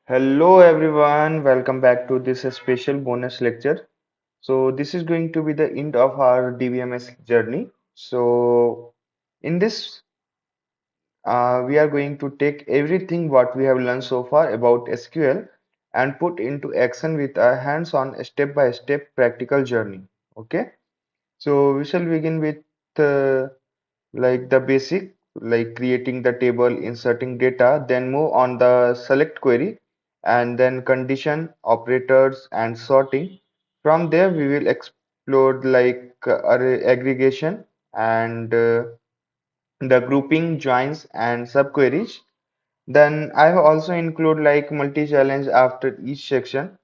Hello everyone, welcome back to this special bonus lecture. So this is going to be the end of our DBMS journey. So in this, we are going to take everything what we have learned so far about SQL and put into action with a hands-on step-by-step practical journey. Okay, so we shall begin with uh, like the basic, like creating the table, inserting data, then move on the select query, and then condition, operators, and sorting. From there, we will explore like array aggregation and the grouping, joins, and subqueries. Then I have also include like multi-challenge after each section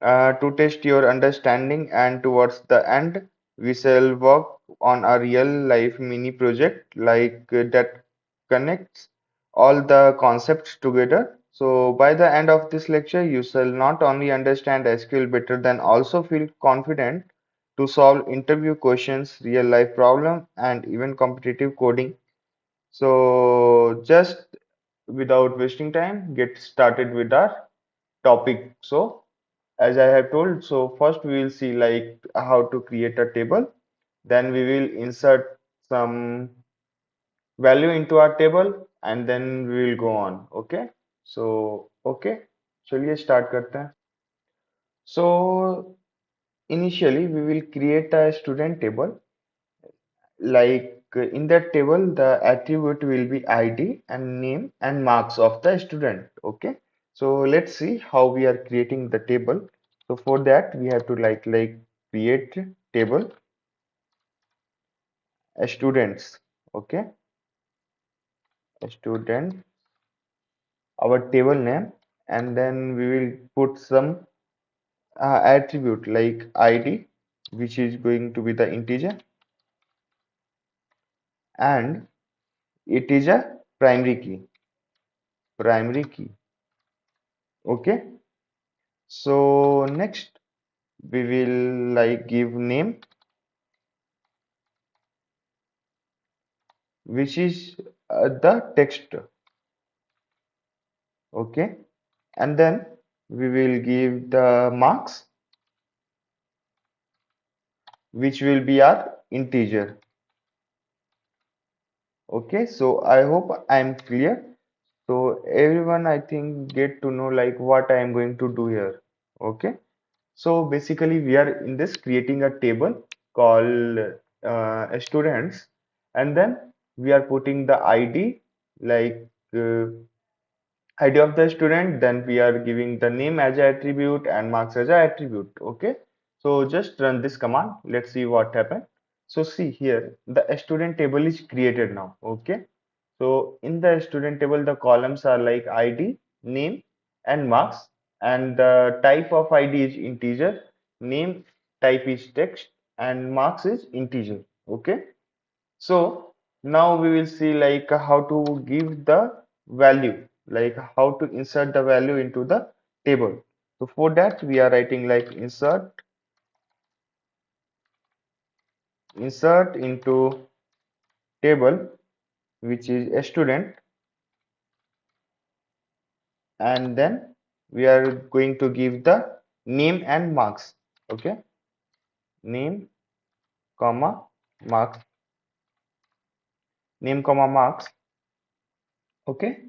to test your understanding, and towards the end we shall work on a real life mini project like that connects all the concepts together. So by the end of this lecture you shall not only understand SQL better than also feel confident to solve interview questions, real life problem, and even competitive coding. So just without wasting time, get started with our topic. So as I have told, so first we will see like how to create a table. Then we will insert some value into our table and then we will go on. Okay. So, okay. चलिए start करते हैं. So initially we will create a student table. Like in that table, the attribute will be ID and name and marks of the student. Okay. So let's see how we are creating the table. So for that we have to like create table students. Okay. Student, our table name, and then we will put some attribute like ID, which is going to be the integer, and it is a primary key. Primary key. Okay. So next we will like give name, which is the text. Okay. And then we will give the marks, which will be our integer. Okay. So I hope I'm clear. So everyone, I think, get to know like what I am going to do here. Okay. So basically, we are in this creating a table called students, and then we are putting the ID like uh, ID of the student. Then we are giving the name as an attribute and marks as an attribute. Okay. So just run this command. Let's see what happened. So see here, the student table is created now. Okay. So in the student table, the columns are like ID, name, and marks, and the type of ID is integer, name type is text, and marks is integer. Okay. So now we will see like how to give the value, like how to insert the value into the table. So for that we are writing like insert into table, which is a student, and then we are going to give the name and marks. Okay, name comma marks, name comma marks. Okay,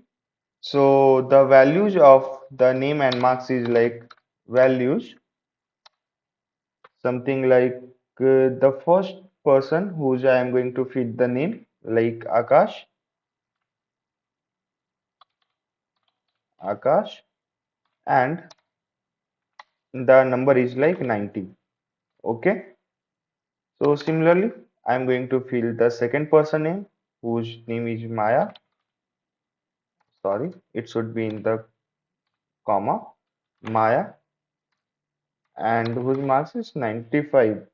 so the values of the name and marks is like values, something like the first person whose I am going to feed the name like Akash, and the number is like 90. Okay, so similarly I am going to fill the second person name whose name is Maya. Sorry, it should be in the comma, Maya, and whose marks is 95.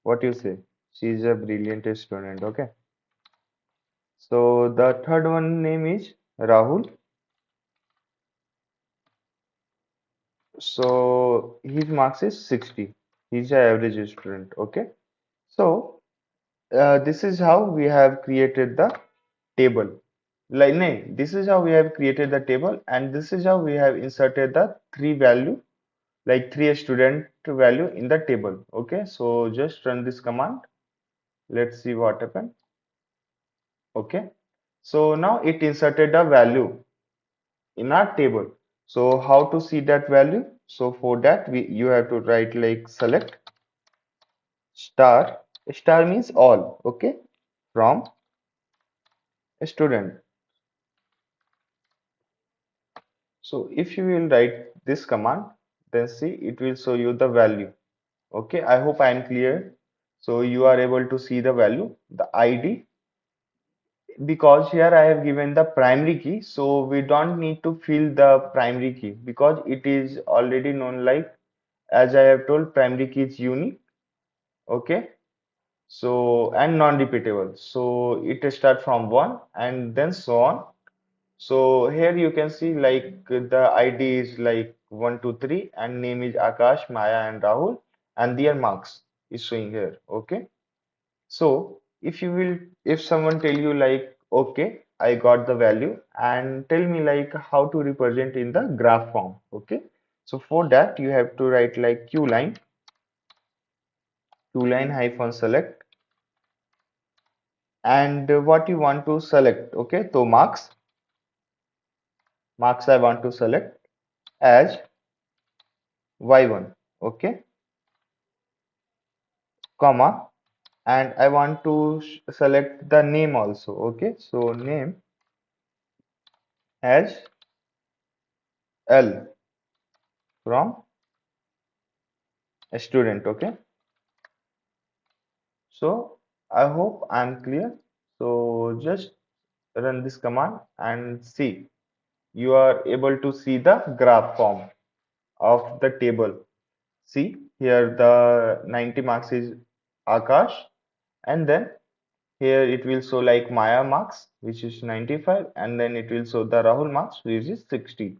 What you say? She is a brilliant student. Okay, so the third one name is Rahul. So his marks is 60. He's an average student. Okay, so this is how we have created the table. like no, this is how we have created the table, and this is how we have inserted the three value, like three student value in the table. Okay, so just run this command. Let's see what happened. Okay, so now it inserted a value in our table. So how to see that value? So for that we you have to write like select star. Star means all. Okay, from student. So if you will write this command, then see it will show you the value. Okay, I hope I am clear. So you are able to see the value, the ID, because here I have given the primary key, so we don't need to fill the primary key because it is already known, like as I have told, primary key is unique. Okay, so and non-repeatable. So it starts from one and then so on. So here you can see like the ID is like 123 and name is Akash, Maya and Rahul and their marks is showing here. Okay. So if you will, if someone tell you like, okay, I got the value and tell me like how to represent in the graph form. Okay. So for that you have to write like Q line hyphen select and what you want to select. Okay. So marks I want to select as Y1. Okay. Comma and I want to select the name also. Okay. So name as L from a student. Okay. So I hope I'm clear. So just run this command and see. You are able to see the graph form of the table. See here the 90 marks is Akash and then here it will show like Maya marks which is 95 and then it will show the Rahul marks which is 60.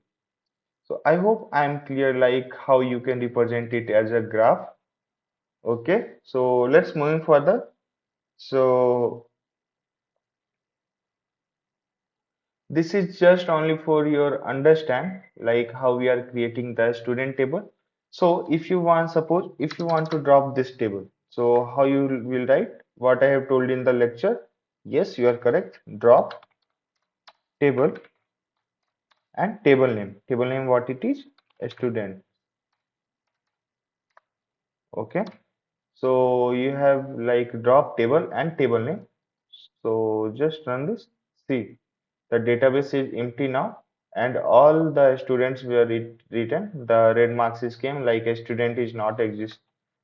So I hope I'm clear like how you can represent it as a graph. Okay, so let's move further. So this is just only for your understand like how we are creating the student table. So if you want, suppose if you want to drop this table, so how you will write what I have told in the lecture. Yes, you are correct. Drop table and table name. Table name what it is? A student. Okay. So you have like drop table and table name. So just run this. See. The database is empty now and all the students were written. The red marks is came like a student is not exist.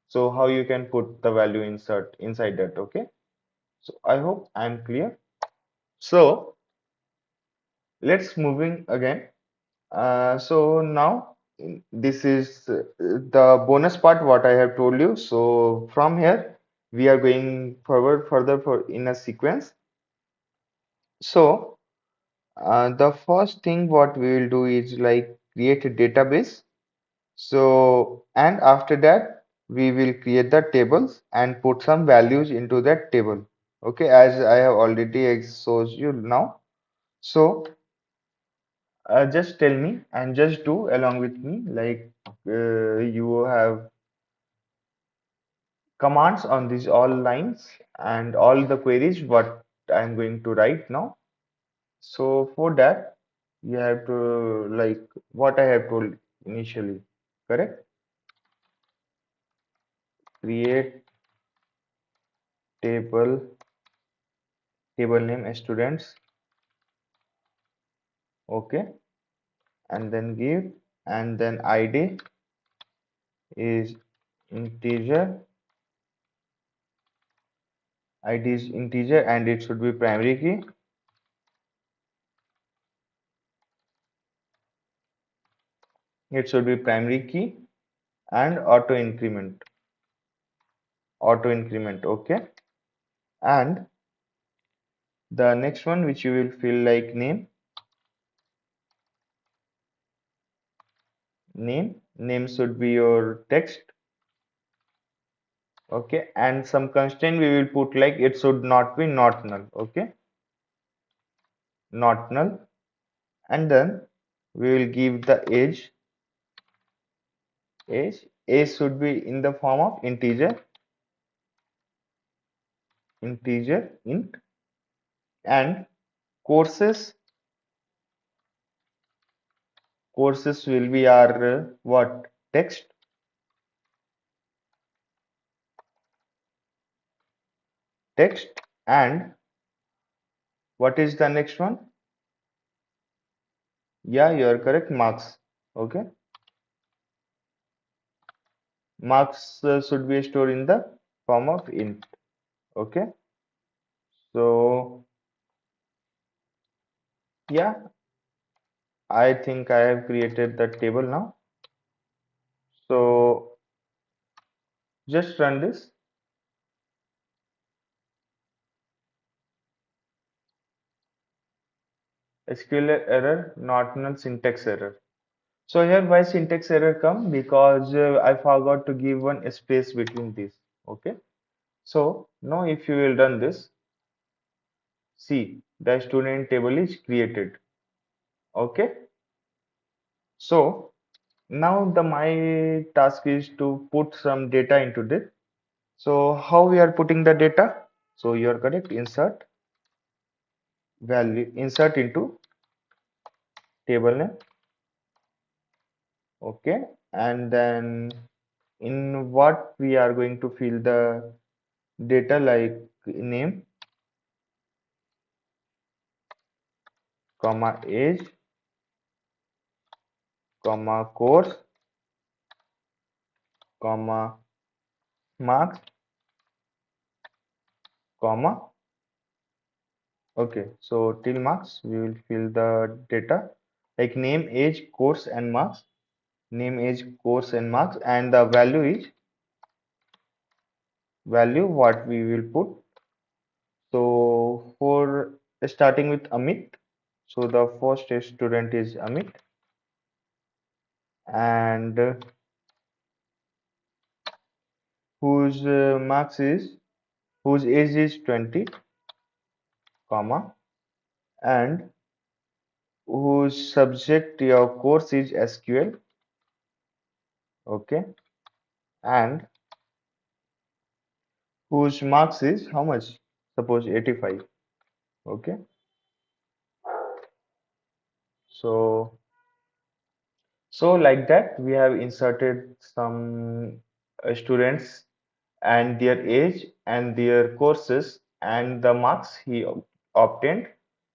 So how you can put the value insert inside that? Okay. So I hope I'm clear. So let's moving again. So now this is the bonus part what I have told you. So from here we are going forward further for in a sequence. So the first thing what we will do is like create a database. So, and after that, we will create the tables and put some values into that table. Okay, as I have already exposed you now. So, just tell me and just do along with me, like you have commands on these all lines and all the queries what I'm going to write now. So for that, you have to like what I have told initially, correct? Create table name students, okay, and then give and then id is integer, id is integer and it should be primary key, it should be primary key and auto increment, okay, and the next one which you will fill like name should be your text, okay, and some constraint we will put like it should not be not null, okay, not null, and then we will give the age should be in the form of integer int, and courses courses will be our what, text, and what is the next one? Yeah, you are correct, marks. Okay, marks should be stored in the form of int. Okay, so yeah, I think I have created the table now. So just run this. SQL error, not null, syntax error. So here why syntax error come? Because I forgot to give one space between these. Okay. So now if you will run this, see the student table is created. Okay. So now the my task is to put some data into this. So how we are putting the data? So you are correct. Insert value, insert into table name. Okay. And then in what we are going to fill the data, like name, comma age, comma course, comma marks, comma. Okay, so till marks we will fill the data like name, age, course, and marks. Name, age, course, and marks, and the value is value what we will put. So for starting with Amit, so the first student is Amit, and whose marks is whose age is 20, comma, and whose subject your course is SQL, okay, and whose marks is how much? Suppose 85, okay. So like that we have inserted some students and their age and their courses and the marks he obtained.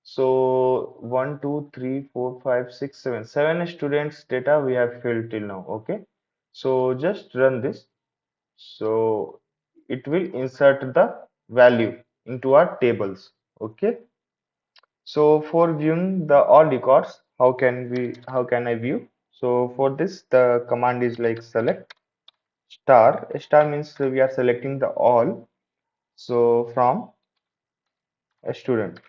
So 1, 2, 3, 4, 5, 6, 7, 7 students data we have filled till now. Okay. So just run this. So it will insert the value into our tables. Okay. So for viewing the all records, how can I view? So for this the command is like select star. Star means we are selecting the all. So from a student.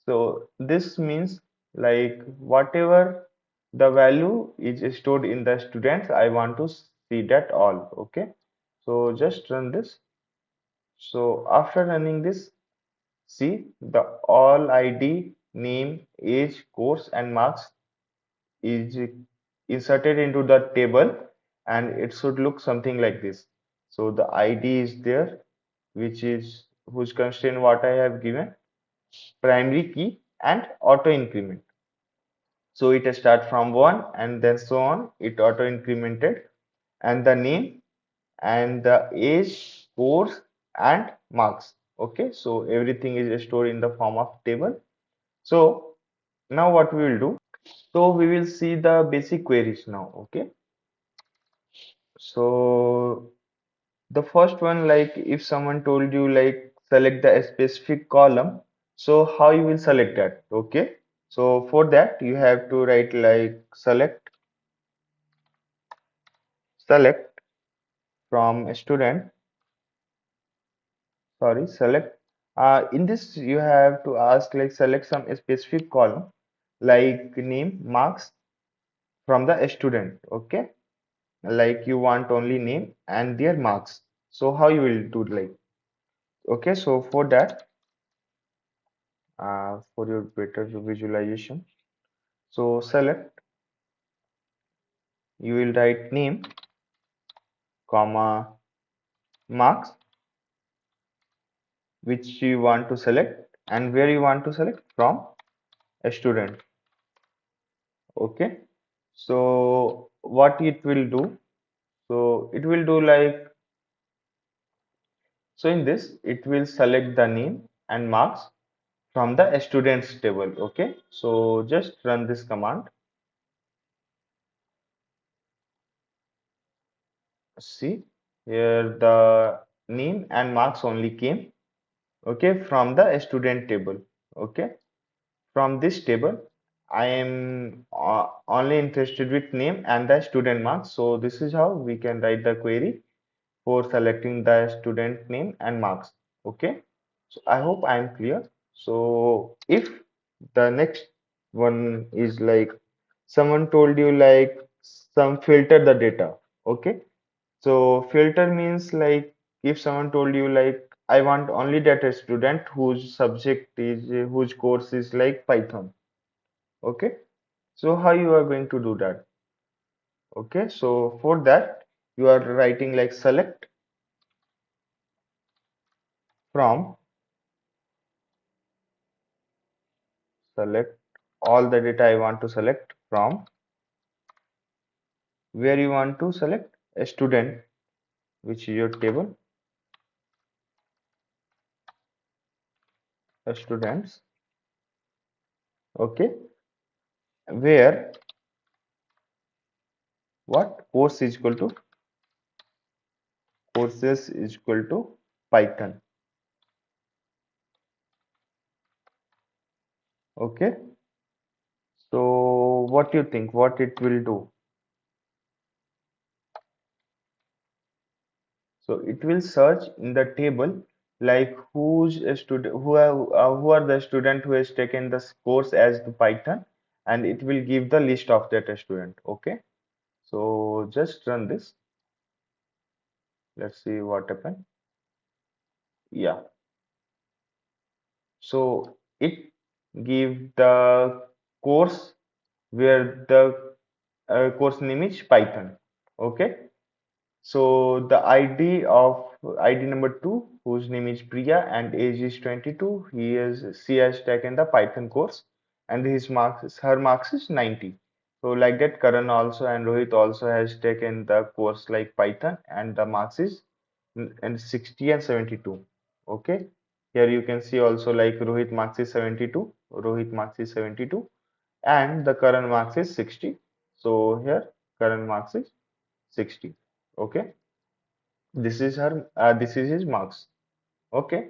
So this means like whatever the value is stored in the students, I want to see that all. Okay. So just run this. So after running this, see the all ID, name, age, course, and marks is inserted into the table, and it should look something like this. So the ID is there, which is whose constraint what I have given, primary key and auto increment. So it start from 1 and then so on, it auto incremented, and the name and the age, course, and marks. Okay, so everything is stored in the form of table. So now what we will do? So we will see the basic queries now. Okay, so the first one, like if someone told you like select the specific column, so how you will select that? Okay, so for that you have to write like select from student, sorry, select. In this you have to ask like select some specific column like name, marks from the student. Okay, like you want only name and their marks. So how you will do like, okay, so for that for your better visualization. So select, you will write name, comma, marks, which you want to select and where you want to select from a student. Okay. So what it will do? So it will do like, so in this, it will select the name and marks from the students table. Okay. So just run this command. See here the name and marks only came, okay, from the student table. Okay, from this table I am only interested with name and the student marks. So this is how we can write the query for selecting the student name and marks. Okay, so I hope I am clear. So if the next one is like someone told you like some filter the data. Okay, so filter means like if someone told you like I want only that a student whose subject is whose course is like Python. Okay. So how you are going to do that? Okay. So for that you are writing like from select all the data I want to select from where you want to select a student, which is your table, students. Okay. Where what course is equal to courses is equal to Python. Okay. So what do you think? What it will do? So it will search in the table like who's a student who are the student who has taken this course as the Python, and it will give the list of that student. Okay. So just run this. Let's see what happened. Yeah. So it give the course where the course name is Python. Okay. So the ID number two, whose name is Priya and age is 22. She has taken the Python course and her marks is 90. So like that, Karan also and Rohit also has taken the course like Python and the marks is and 60 and 72. Okay. Here you can see also like Rohit marks is 72. Rohit marks is 72 and the Karan marks is 60. So here Karan marks is 60. Okay, this is his marks. Okay,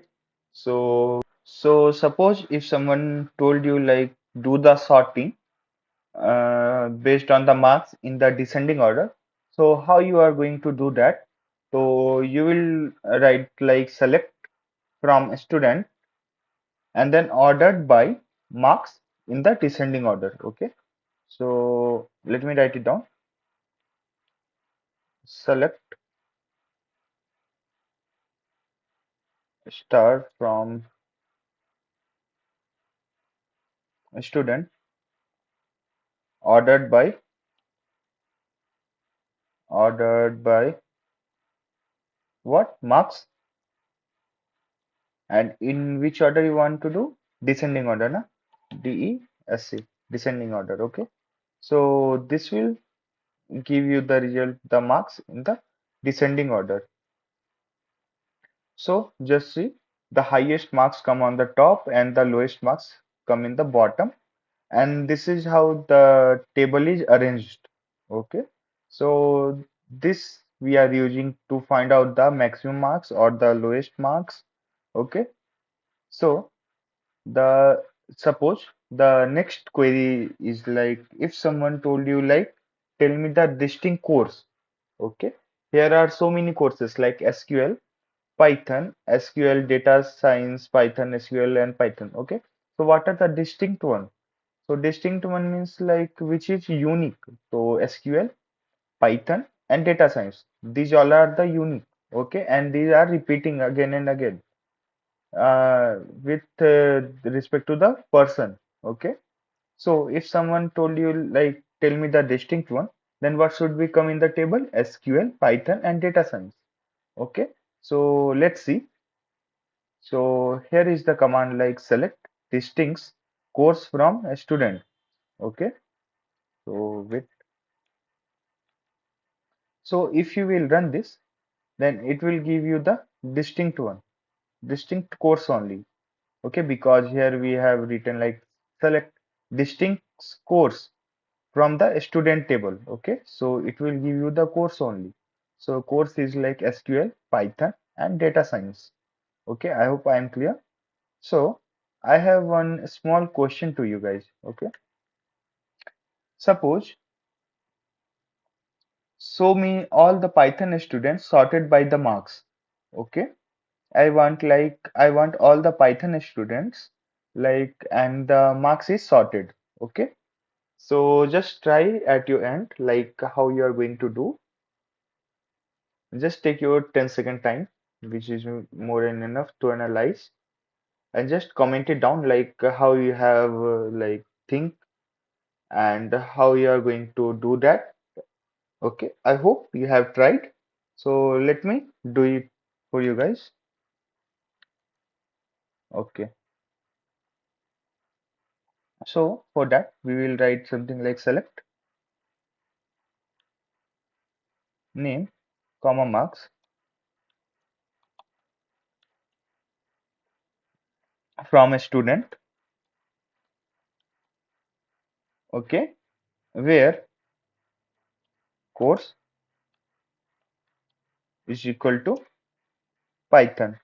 so suppose if someone told you like do the sorting based on the marks in the descending order, so how you are going to do that? So you will write like select from student and then ordered by marks in the descending order. Okay, so let me write it down. Select star from student ordered by what marks and in which order you want to do descending order na DESC descending order. Okay, so this will give you the result the marks in the descending order. So just see the highest marks come on the top and the lowest marks come in the bottom, and this is how the table is arranged. Okay, so this we are using to find out the maximum marks or the lowest marks. Okay, so the suppose the next query is like if someone told you like tell me the distinct course. Okay, here are so many courses like SQL, Python, SQL, data science, Python, SQL, and Python. Okay, so what are the distinct one? So distinct one means like which is unique. So SQL, Python, and data science. These all are the unique. Okay, and these are repeating again and again. with respect to the person. Okay. So if someone told you like tell me the distinct one, then what should be come in the table? SQL, Python, and data science. Okay. So let's see. So here is the command like select distinct course from a student. Okay. So with so if you will run this, then it will give you the distinct one, distinct course only. Okay, because here we have written like select distinct course from the student table. Okay, so it will give you the course only. So course is like SQL, Python, and data science. Okay, I hope I am clear. So I have one small question to you guys. Okay, suppose show me all the Python students sorted by the marks. Okay, I want all the Python students like and the marks is sorted. Okay, so just try at your end like how you are going to do. Just take your 10-second time, which is more than enough to analyze, and just comment it down like how you have like think and how you are going to do that. Okay, I hope you have tried. So let me do it for you guys. Okay, so for that we will write something like select name, comma marks from a student. Okay, where course is equal to Python.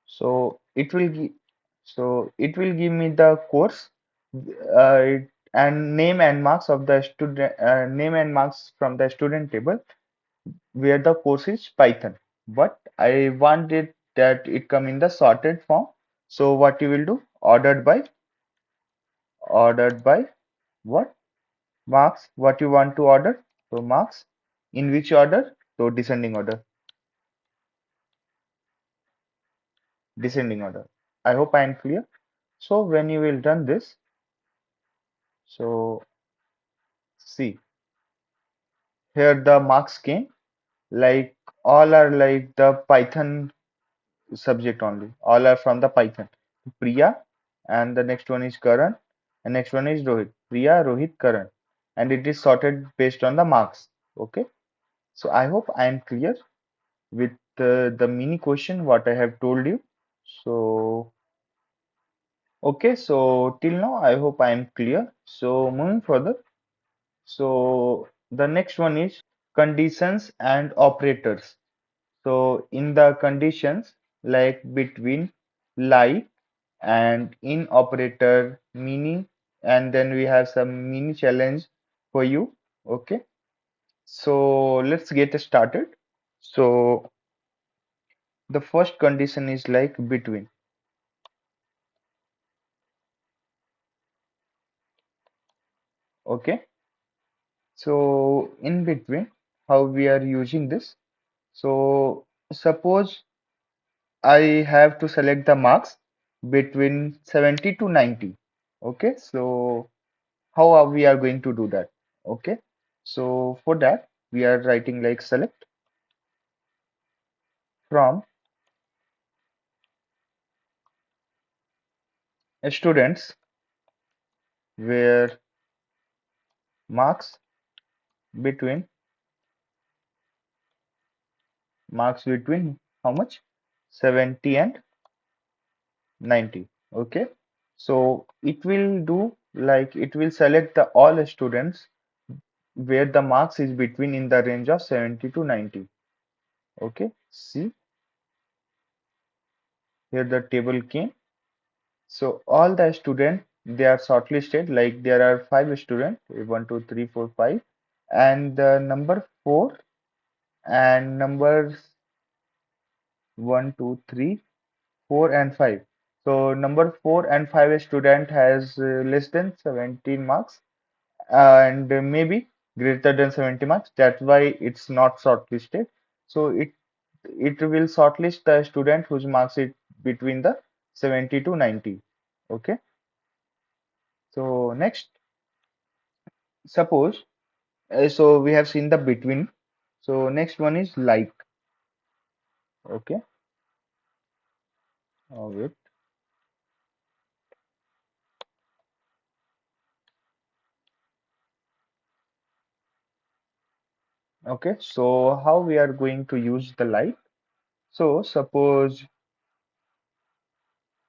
So it will give me the course and name and marks of the student name and marks from the student table where the course is Python. But I want it that it come in the sorted form. So what you will do? Ordered by what? Marks. What you want to order? So marks. In which order? So descending order. Descending order. I hope I am clear. So when you will run this, so see here the marks came like all are like the Python subject only. All are from the Python. Priya and the next one is Karan and next one is Rohit. Priya, Rohit, Karan. And it is sorted based on the marks. Okay. So I hope I am clear with the mini question what I have told you. So okay, so till now I hope I am clear. So moving further, so the next one is conditions and operators. So in the conditions like between, like, and in operator mini, and then we have some mini challenge for you. Okay, so let's get started. So the first condition is like between. Okay, so in between, how we are using this. So suppose I have to select the marks between 70 to 90. Okay, so how are we are going to do that? Okay, so for that we are writing like select from students where marks between how much 70 and 90. Okay, so it will do like it will select the all students where the marks is between in the range of 70 to 90. Okay, see here the table came. So all the students they are shortlisted like there are five students, one, two, three, four, five, and the number four and numbers one, two, three, four, and five. So number four and five student has less than 17 marks and maybe greater than 70 marks. That's why it's not shortlisted. So it it will shortlist the student whose marks it between the 70 to 90. Okay. So next, suppose so we have seen the between. So next one is like. Okay. Wait. Okay. So how we are going to use the like? So suppose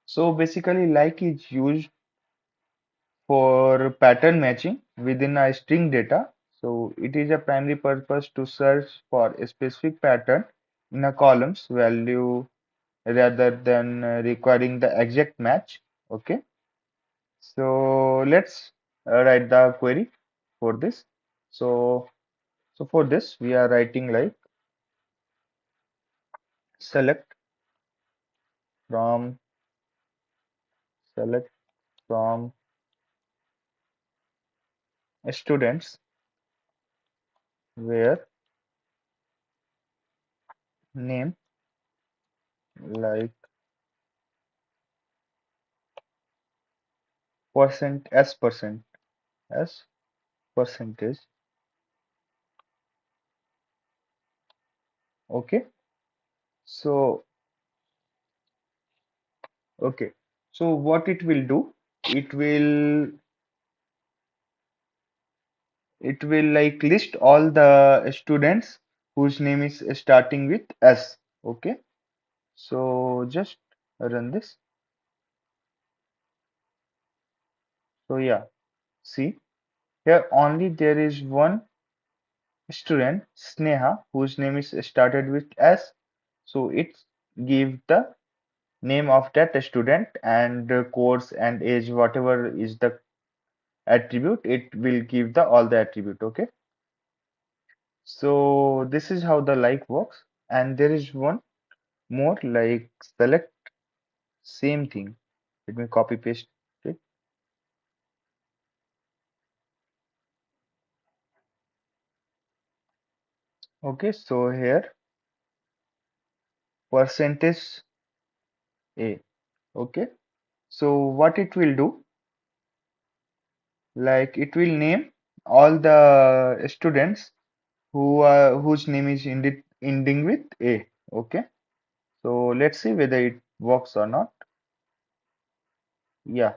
so basically like is used for pattern matching within a string data. So it is a primary purpose to search for a specific pattern in a columns value rather than requiring the exact match. Okay. So let's write the query for this. So for this we are writing like select from select from students where name like percent as percentage. Okay. So okay. So what it will do, it will it will like list all the students whose name is starting with S. Okay. So just run this. So yeah, see here only there is one student, Sneha, whose name is started with S. So it give the name of that student and the course and age, whatever is the attribute, it will give the all the attribute. Okay. So this is how the like works. And there is one more like select same thing. Let me copy paste it. Okay, so here percentage A. Okay, so what it will do, like it will name all the students who are whose name is ending with A. Okay, so let's see whether it works or not. Yeah,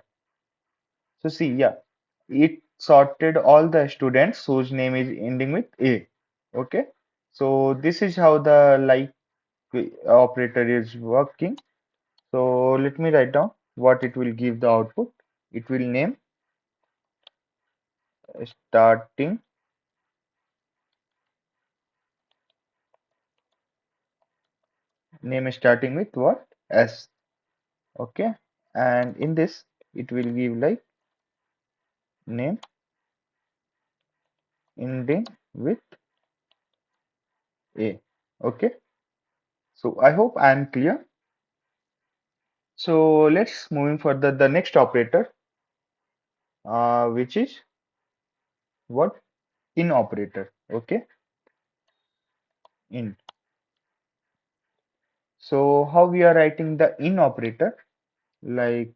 so see, yeah, it sorted all the students whose name is ending with A. Okay, so this is how the like operator is working. So let me write down what it will give the output. It will name starting name starting with what? S. Okay. And in this it will give like name ending with A. Okay. So I hope I am clear. So let's moving further the next operator, which is what? In operator. Okay. In. So how we are writing the in operator? Like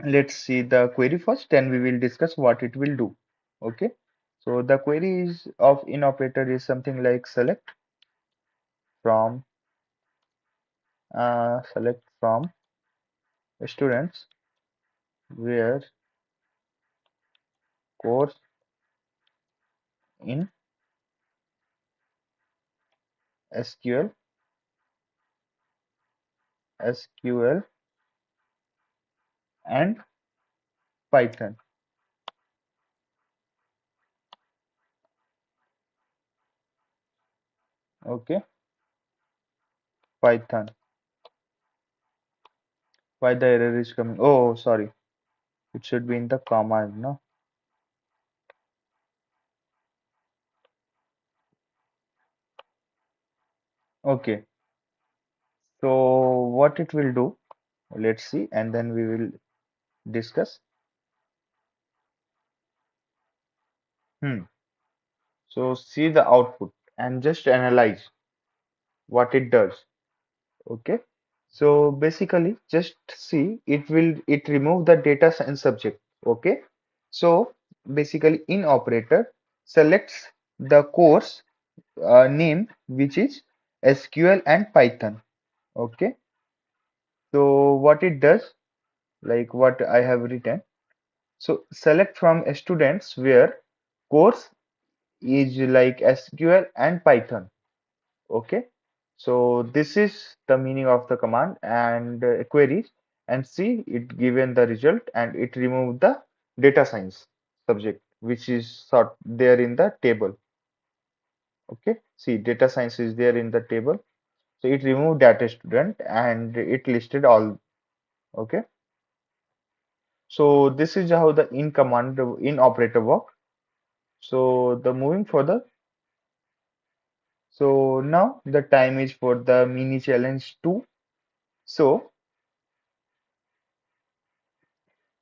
let's see the query first, then we will discuss what it will do. Okay. So the query is of in operator is something like from select from students where course in SQL SQL and Python. Okay. Python. Why the error is coming? Oh, sorry. It should be in the command, no? Okay. So what it will do, let's see, and then we will discuss. Hmm. So see the output and just analyze. what it does. Okay, so basically just see, it remove the data and subject. Okay, so basically in operator selects the course name, which is SQL and Python. Okay, so what it does, like what I have written, so select from students where course is like SQL and Python. Okay, so this is the meaning of the command and queries, and see it given the result, and it removed the data science subject which is sort there in the table. Okay, see data science is there in the table, so it removed data student and it listed all. Okay, so this is how the in command in operator work. So the moving further, so now the time is for the mini challenge 2. So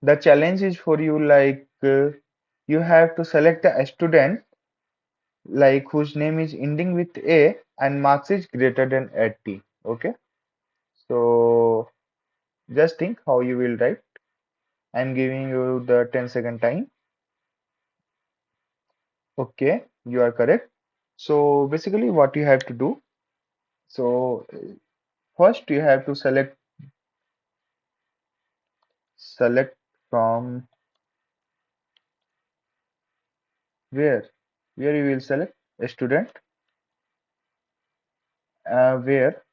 the challenge is for you, like you have to select a student like whose name is ending with A and marks is greater than 80. Okay, so just think how you will write. I'm giving you the 10-second time. Okay, you are correct. So basically what you have to do, so first you have to select from where you will select a student where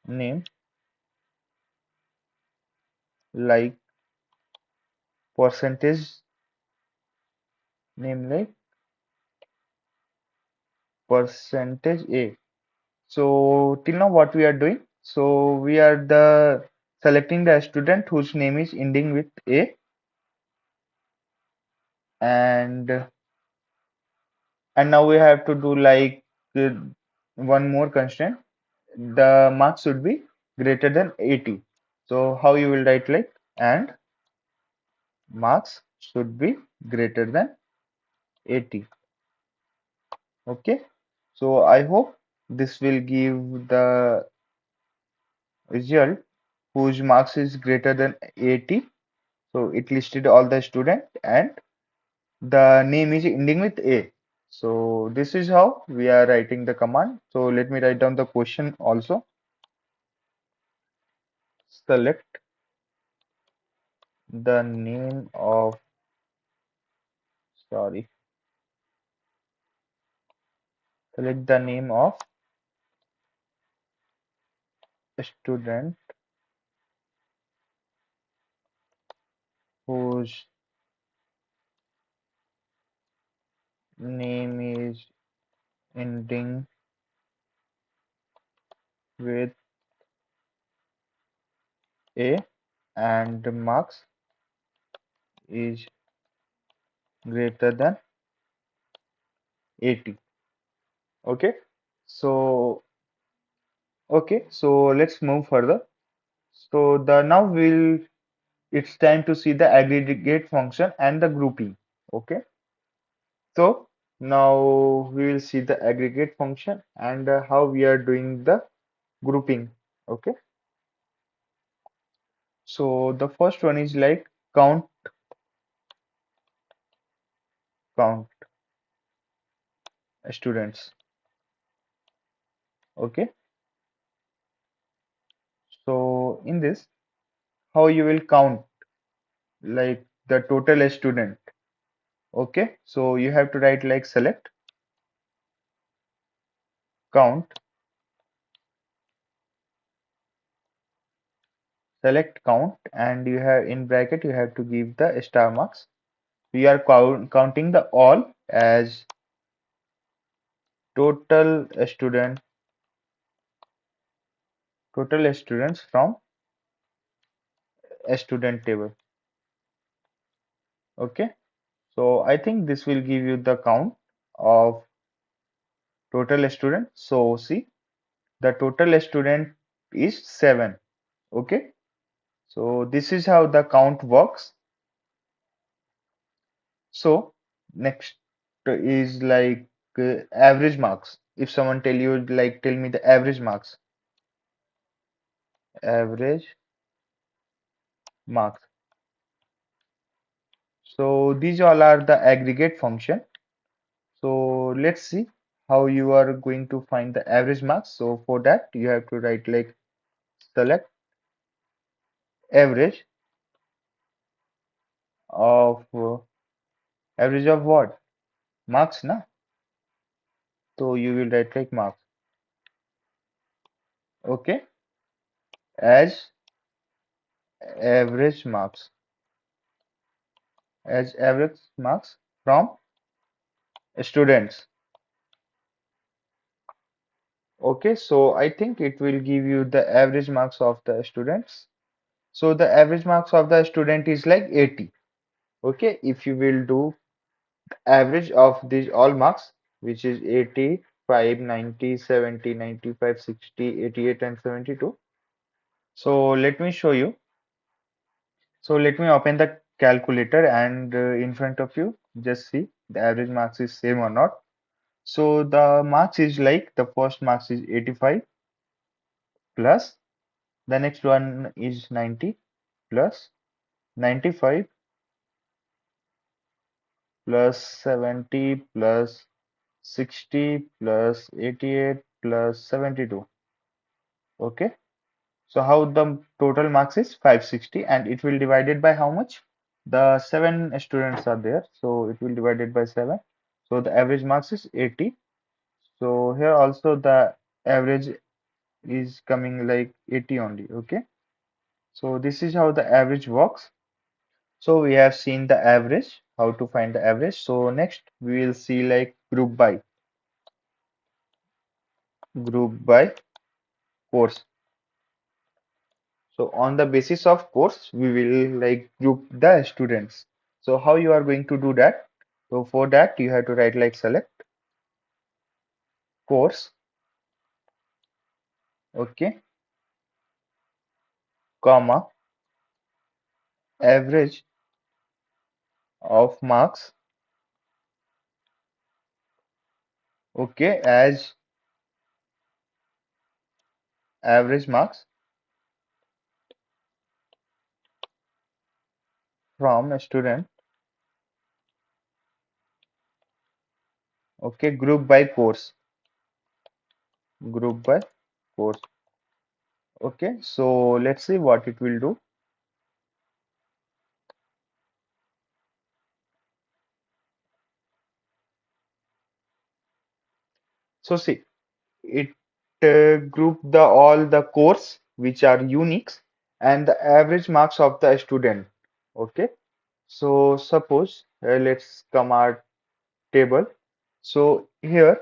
name like percentage, name like percentage A. So till now what we are doing? So we are the selecting the student whose name is ending with A, and now we have to do like uh, one more constraint. The marks should be greater than 80. So how you will write, like, and marks should be greater than 80. Okay. So I hope this will give the result whose marks is greater than 80. So it listed all the student and the name is ending with A. So this is how we are writing the command. So let me write down the question also. Select the name of, sorry, select the name of a student whose name is ending with A and the marks is greater than 80. Okay. So so let's move further. So the now we'll it's time to see the aggregate function and the grouping. Okay, so now we will see the aggregate function and how we are doing the grouping. Okay, so the first one is like count students. Okay, so in this, how you will count like the total student. Okay, so you have to write like count count, and you have in bracket you have to give the star marks. We are counting the all as total students from a student table. Okay, so I think this will give you the count of total student. So see, the total student is 7. Okay, so this is how the count works. So next is like average marks. If someone tell you like tell me the average marks, average marks. So these all are the aggregate function. So let's see how you are going to find the average marks. So for that you have to write like select average of average of what? Marks, na? So you will write like marks. Okay, as average marks, as average marks from students. Okay, so I think it will give you the average marks of the students. So the average marks of the student is like 80. Okay, if you will do average of these all marks, which is 85, 90, 70, 95, 60, 88, and 72. So let me show you. So let me open the calculator and in front of you, just see the average marks is same or not. So the marks is like the first marks is 85 plus the next one is 90 plus 95 plus 70 plus 60 plus 88 plus 72. Okay. So how the total marks is 560 and it will divided by how much? The seven students are there. So it will divided by seven. So the average marks is 80. So here also the average is coming like 80 only. Okay. So this is how the average works. So we have seen the average, how to find the average. So next we will see like group by course. So on the basis of course, we will like group the students. So how you are going to do that? So for that you have to write like select course, okay, comma, average of marks, okay, as average marks from a student, okay, group by course, okay. So let's see what it will do. So see, it group the all the course which are uniques and the average marks of the student, okay. So suppose let's come our table. So here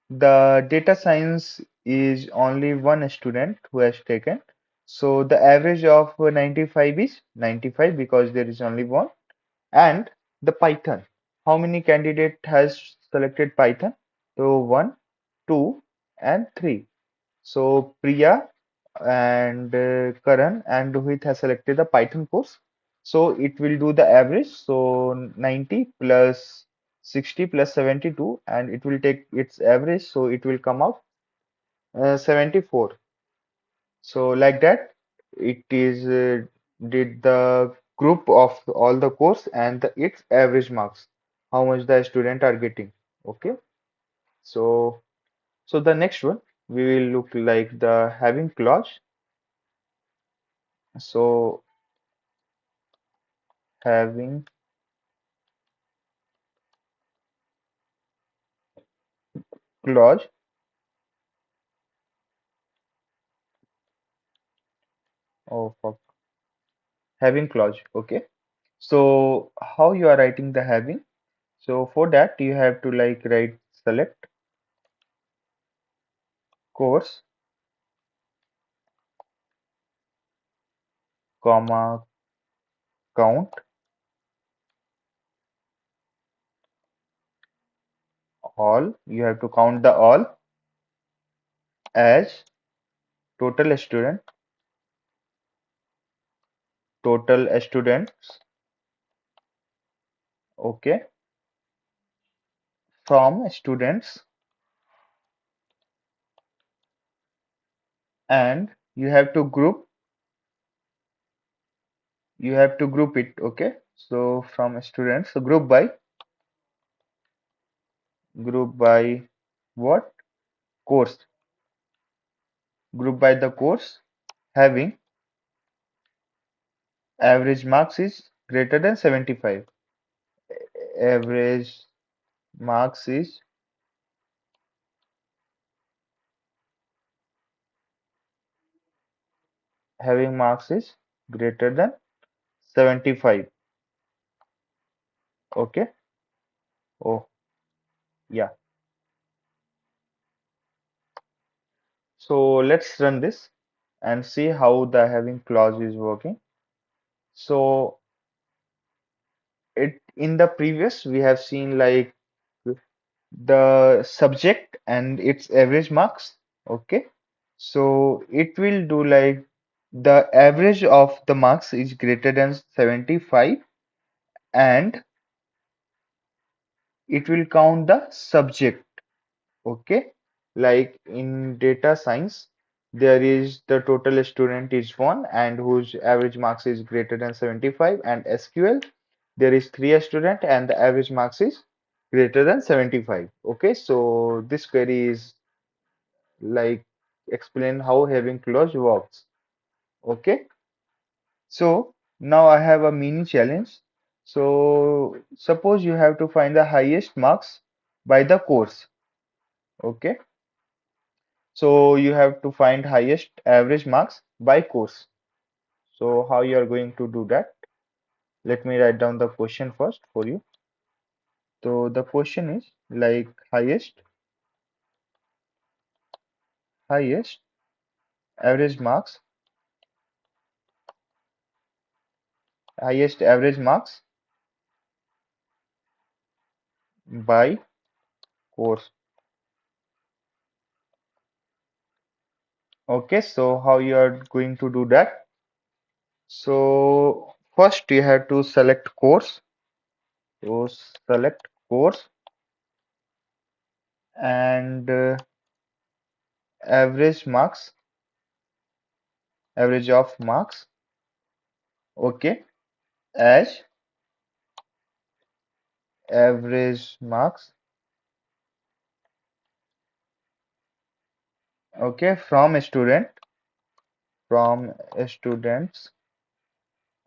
the data science is only one student who has taken. So the average of 95 is 95 because there is only one. And the Python, how many candidate has selected Python? So one, two, and three. So Priya and Karan and Rohit has selected the Python course. So it will do the average. So 90 plus 60 plus 72 and it will take its average. So it will come out 74. So like that, it is did the group of all the course and its average marks, how much the student are getting. Okay. So so the next one we will look like the having clause. So having clause oh fuck having clause, okay. So how you are writing the having? So for that you have to like write select course comma count all, you have to count the all as total students, okay, from students, and you have to group it. Okay, so from students, so group by what? Course. Group by the course having average marks is greater than 75. Average marks is having marks is greater than 75. Okay. Oh, yeah. So let's run this and see how the having clause is working. So it in the previous we have seen like the subject and its average marks. Okay. So it will do like the average of the marks is greater than 75, and it will count the subject. Okay, like in data science, there is the total student is one and whose average marks is greater than 75, and SQL, there is three student and the average marks is greater than 75. Okay, so this query is like explain how having clause works. Okay, so now I have a mini challenge. So suppose you have to find the highest marks by the course. Okay, so you have to find highest average marks by course. So how you are going to do that? Let me write down the question first for you. So the question is like highest average marks, highest average marks by course. Okay, so how you are going to do that? So first you have to select course. So select course and average marks, average of marks. Okay, as average marks. Okay, from students,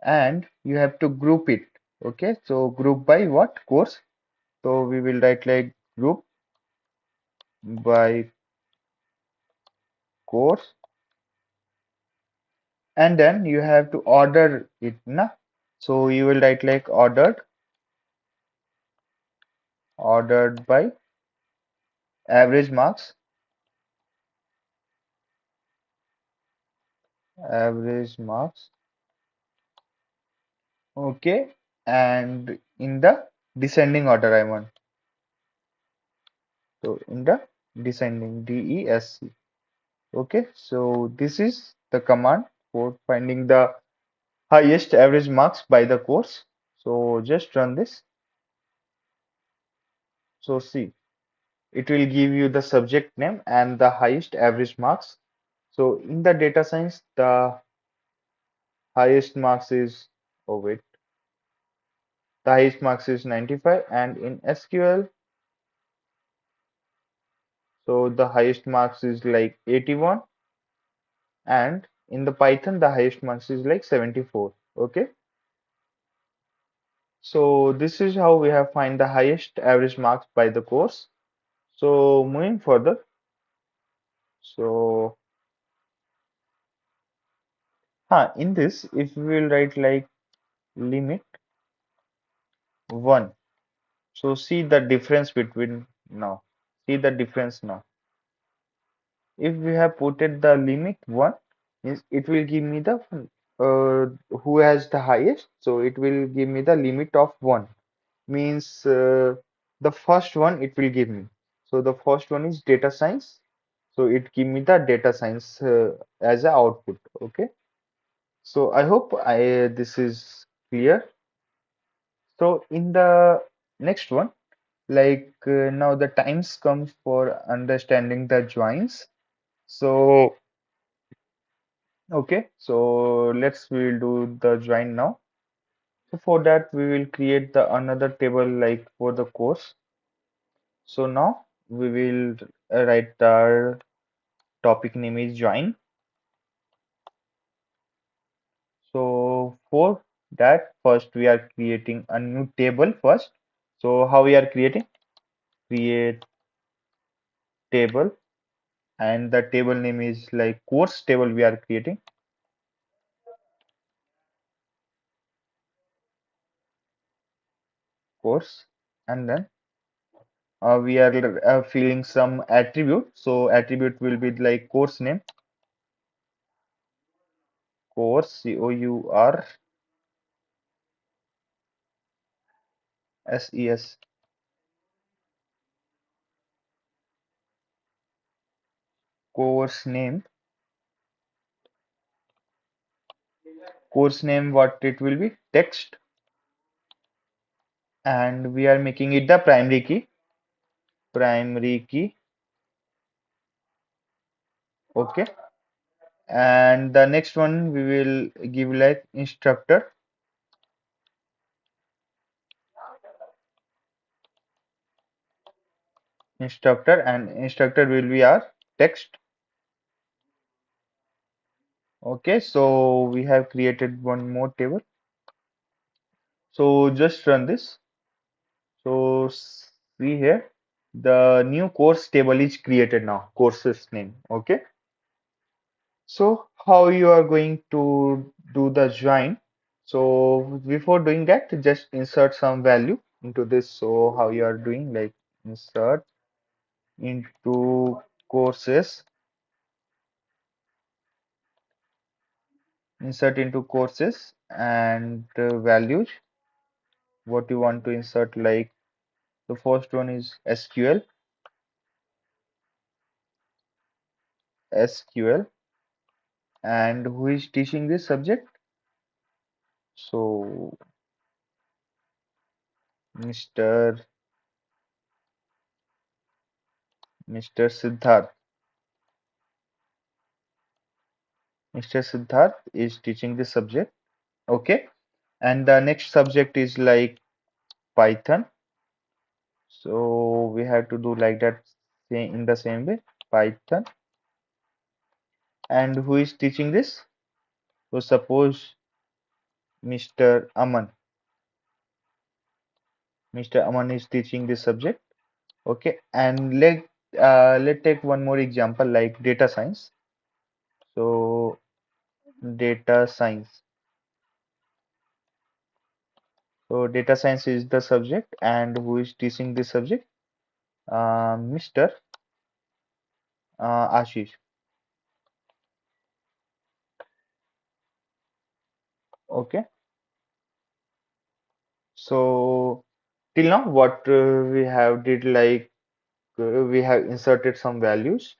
and you have to group it. Okay, so group by what? Course. So we will write like group by course, and then you have to order it, na? So you will write like ordered by average marks, average marks. Okay, and in the descending order I want. So in the descending, DESC. Okay, so this is the command for finding the highest average marks by the course. So just run this. So see, it will give you the subject name and the highest average marks. So in the data science, the highest marks is, oh wait, the highest marks is 95, and in SQL, so the highest marks is like 81, and in the Python, the highest marks is like 74. Okay, so this is how we have find the highest average marks by the course. So moving further, so in this, if we will write like limit 1, so see the difference between now. See the difference now. If we have put it the limit 1, means it will give me the who has the highest. So it will give me the limit of 1. Means the first one it will give me. So the first one is data science. So it give me the data science as a output. Okay. So I hope I this is clear. So in the next one, now the times comes for understanding the joins. So okay, so we'll do the join now. So for that we will create the another table like for the course. So now we will write our topic name is join. So for that first we are creating a new table first. So how we are creating? Create table, and the table name is like course table we are creating course, and then we are filling some attribute. So attribute will be like course name, course COURSES, course name what it will be text, and we are making it the primary key. Okay, and the next one we will give like instructor, and instructor will be our text. Okay, so we have created one more table. So just run this. So see here, the new course table is created now, courses name. Okay. So how you are going to do the join? So before doing that, just insert some value into this. So how you are doing, like insert into courses, and values. What you want to insert, like the first one is SQL, and who is teaching this subject? So Mr. Mr. Siddharth. Mr. Siddharth is teaching this subject. Okay. And the next subject is like Python. So we have to do like that in the same way, Python. And who is teaching this? So suppose Mr. Aman. Mr. Aman is teaching this subject. Okay. And let take one more example like data science. So data science. So data science is the subject, and who is teaching this subject? Mr. Ashish. Okay. So till now, what we have did, like we have inserted some values.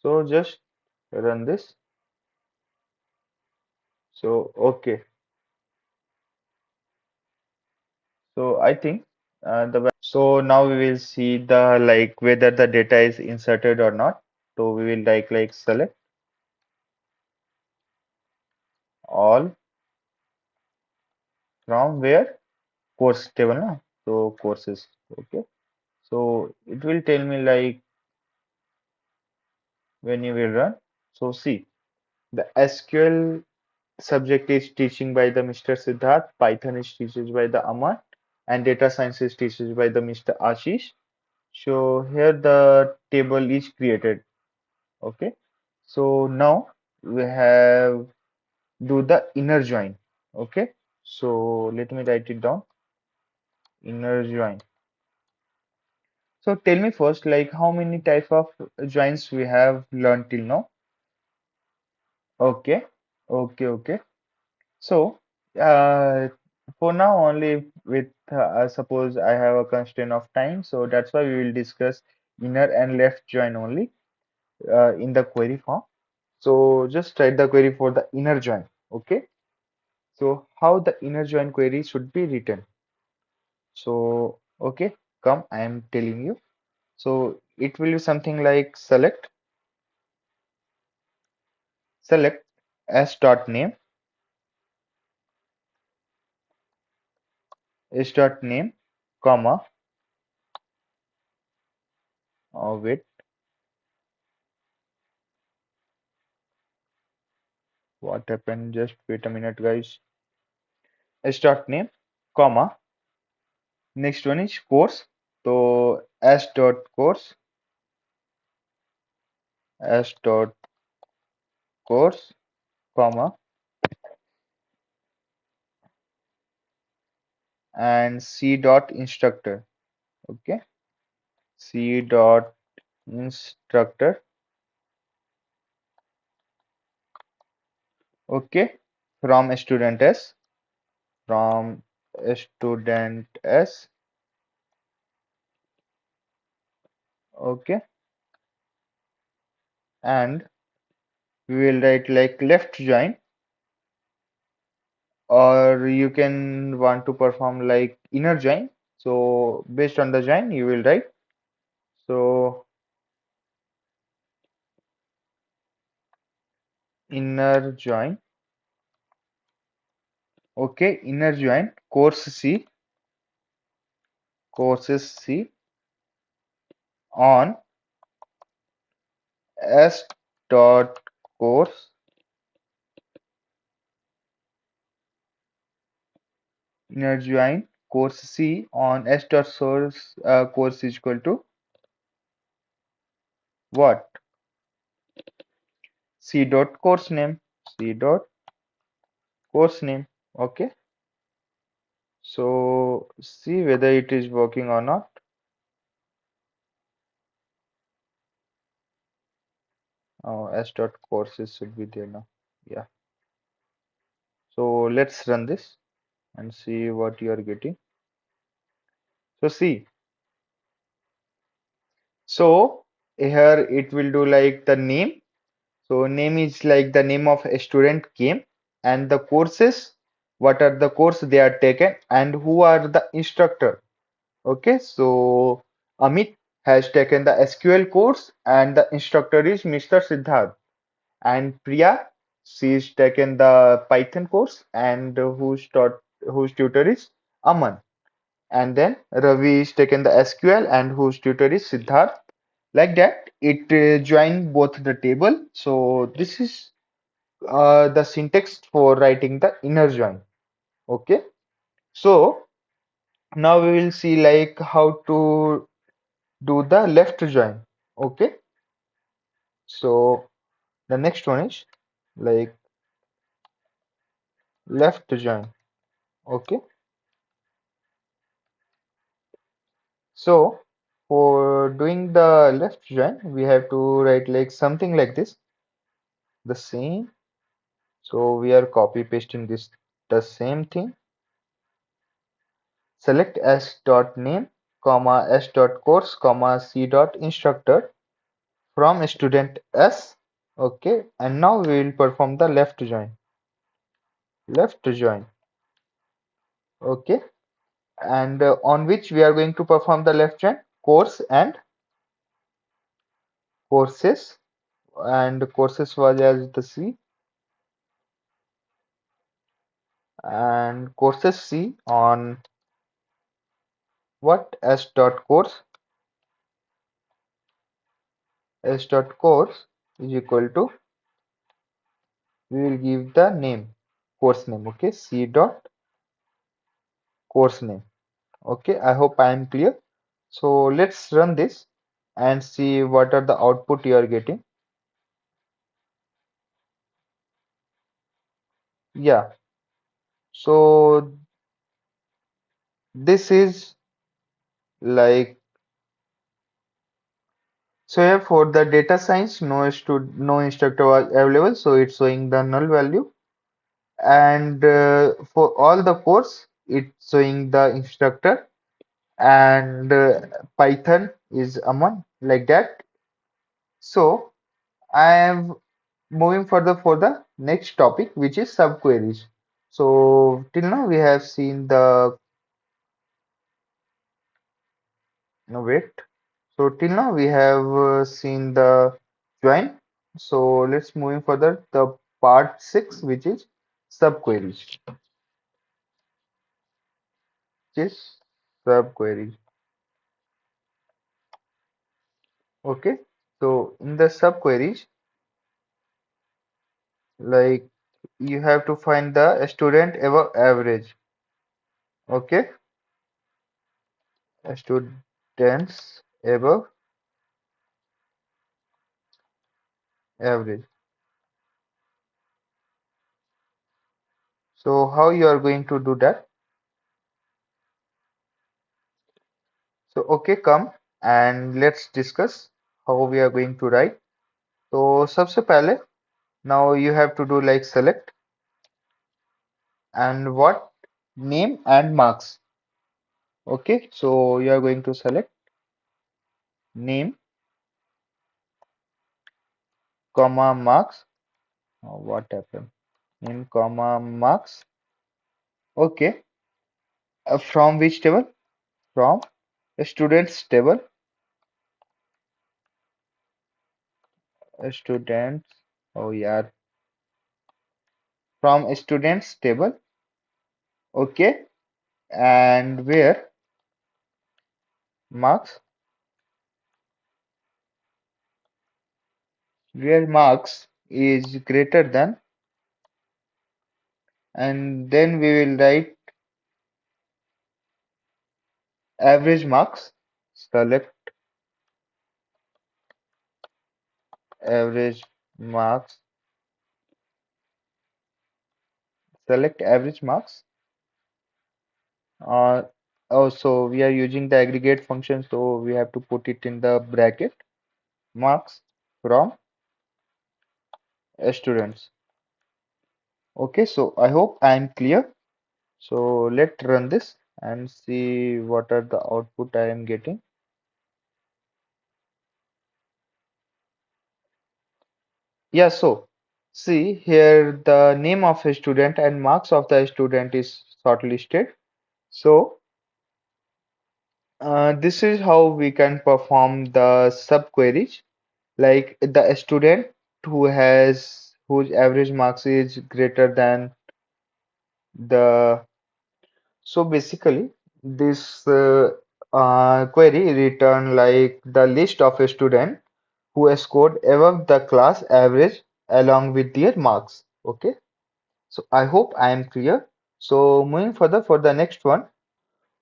So just run this. So okay. So I think so now we will see the like whether the data is inserted or not. So we will like select all from where course table, na? So courses. Okay. So it will tell me like when you will run. So see, the SQL subject is teaching by the Mr. Siddharth, Python is teaching by the Aman, and data science is teaching by the Mr. Ashish. So here the table is created. Okay. So now we have do the inner join. Okay. So let me write it down. Inner join. So tell me first, like how many type of joins we have learned till now? Okay. Okay. So, uh, for now, only with suppose I have a constraint of time, so that's why we will discuss inner and left join only in the query form. So, just write the query for the inner join. Okay. So, how the inner join query should be written? So, Okay, come, I am telling you. So it will be something like select s dot name, comma, wait, what happened? Just wait a minute, guys. S dot name, comma, next one is course. So s dot course, s dot course, comma, and c dot instructor. Okay, c dot instructor. Okay, from student s, from student s. Okay, and we will write like left join, or you can want to perform like inner join. So based on the join, you will write. So inner join. Okay, inner join courses C on s dot course, inner join course C on s dot source course is equal to what? C dot course name, C dot course name. Okay, so see whether it is working or not. Oh, s dot courses should be there now. Yeah. So let's run this and see what you are getting. So see, so here it will do like the name. So name is like the name of a student came, and the courses, what are the course they are taken, and who are the instructor. Okay, so Amit has taken the SQL course and the instructor is Mr. Siddharth. And Priya, she's taken the Python course and whose tutor is Aman. And then Ravi is taken the SQL and whose tutor is Siddharth. Like that, it join both the table. So this is the syntax for writing the inner join. Okay. So now we will see like how to do the left join. Okay. So the next one is like left join. Okay. So for doing the left join, we have to write like something like this, the same. So we are copy pasting this, the same thing. Select s dot name, comma s dot course, comma c dot instructor from student s. Okay, and now we will perform the left join. Left join. Okay, and on which we are going to perform the left join? Course and courses, and courses was as the C, and courses C on what? S dot course. S dot course is equal to, we will give the name, course name. Okay, C dot course name. Okay, I hope I am clear. So let's run this and see what are the output you are getting. Yeah, so this is like, so here for the data science, no instructor was available, so it's showing the null value. And for all the course, it's showing the instructor, and Python is Aman, like that. So I am moving further for the next topic, which is subqueries. So till now we have seen the Now wait. So till now we have seen the join. So let's moving further. The part 6, which is subqueries. Which is subqueries. Okay. So in the subqueries, like you have to find the student above average. Okay. Students above average. So how you are going to do that? So okay, come and let's discuss how we are going to write. तो सबसे पहले now you have to do like select and what name and marks. Okay, so you are going to select name, comma marks. What happened? Name, comma marks. Okay, from which table? From students table. Students. Oh yeah, from students table. Okay, and where marks? Where marks is greater than, and then we will write average marks. Select average marks. Select average marks. Uh, also, we are using the aggregate function, so we have to put it in the bracket. Marks from students. Okay, so I hope I am clear. So let's run this and see what are the output I am getting. Yeah, so see here the name of a student and marks of the student is shortlisted. So this is how we can perform the subqueries. Like the student whose average marks is greater than the. So basically this query return like the list of a student who has scored above the class average along with their marks. Okay, so I hope I am clear. So moving further for the next one.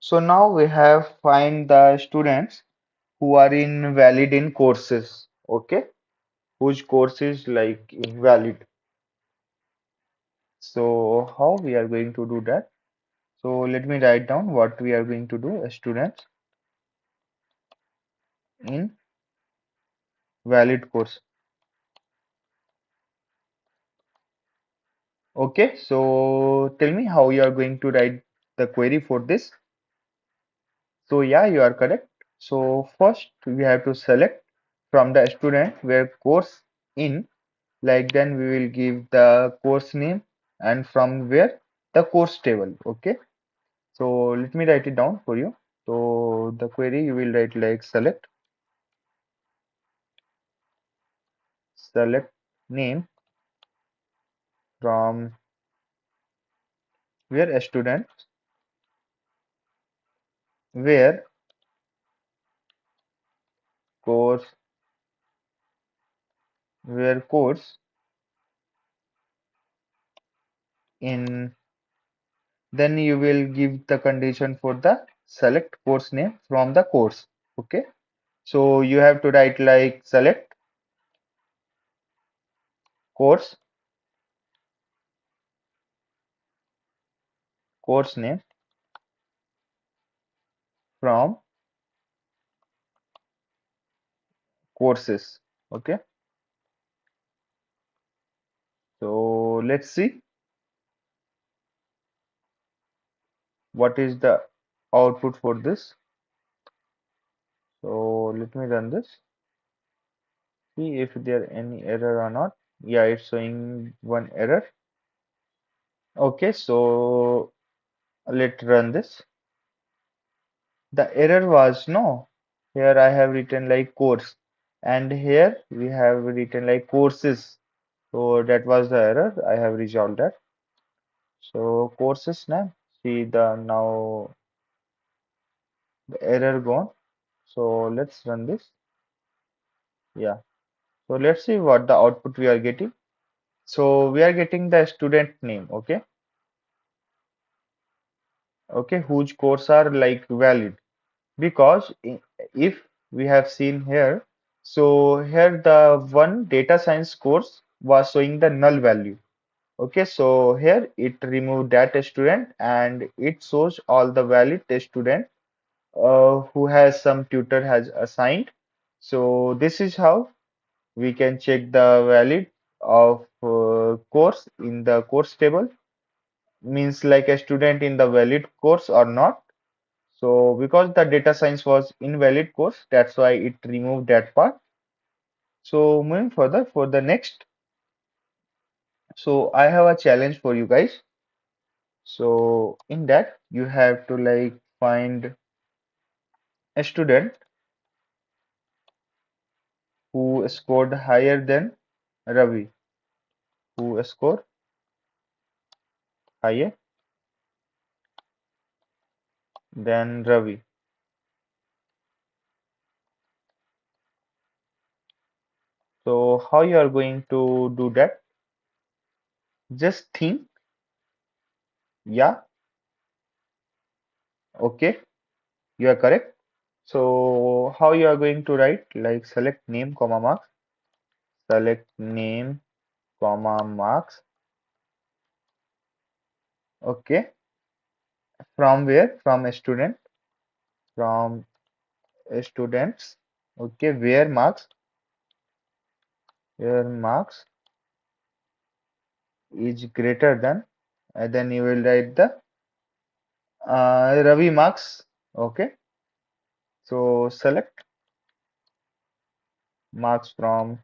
So now we have find the students who are invalid in courses. Okay, whose course is like invalid. So how we are going to do that? So let me write down what we are going to do. Students in valid course. Okay, so tell me how you are going to write the query for this. So yeah, you are correct. So first we have to select from the student where course in, like then we will give the course name and from where the course table. Okay, so let me write it down for you. So the query you will write like select name from where a student where course course in, then you will give the condition for the select course name from the course. Okay, so you have to write like select course name from courses. Okay, so let's see what is the output for this. So let me run this, see if there any error or not. Yeah, it's showing one error. Okay, so let's run this. The error was no. here I have written like course, and here we have written like courses. So that was the error. I have resolved that. So courses name. See the now the error gone. So let's run this. Yeah. So let's see what the output we are getting. So we are getting the student name. Okay. Okay. Whose course are like valid, because if we have seen here, so here the one data science course was showing the null value. Okay, so here it removed that student and it shows all the valid student who has some tutor has assigned. So this is how we can check the valid of course in the course table, means like a student in the valid course or not. So because the data science was invalid course, that's why it removed that part. So moving further for the next, so I have a challenge for you guys. So in that you have to like find a student who scored higher than Ravi, who scored higher than Ravi. So how you are going to do that? Just think, yeah, okay, you are correct. So how you are going to write? Like select name, comma marks, select name, comma marks. Okay, from where? From a student, from a students. Okay, where marks is greater than, and then you will write the Ravi marks. Okay, so marks from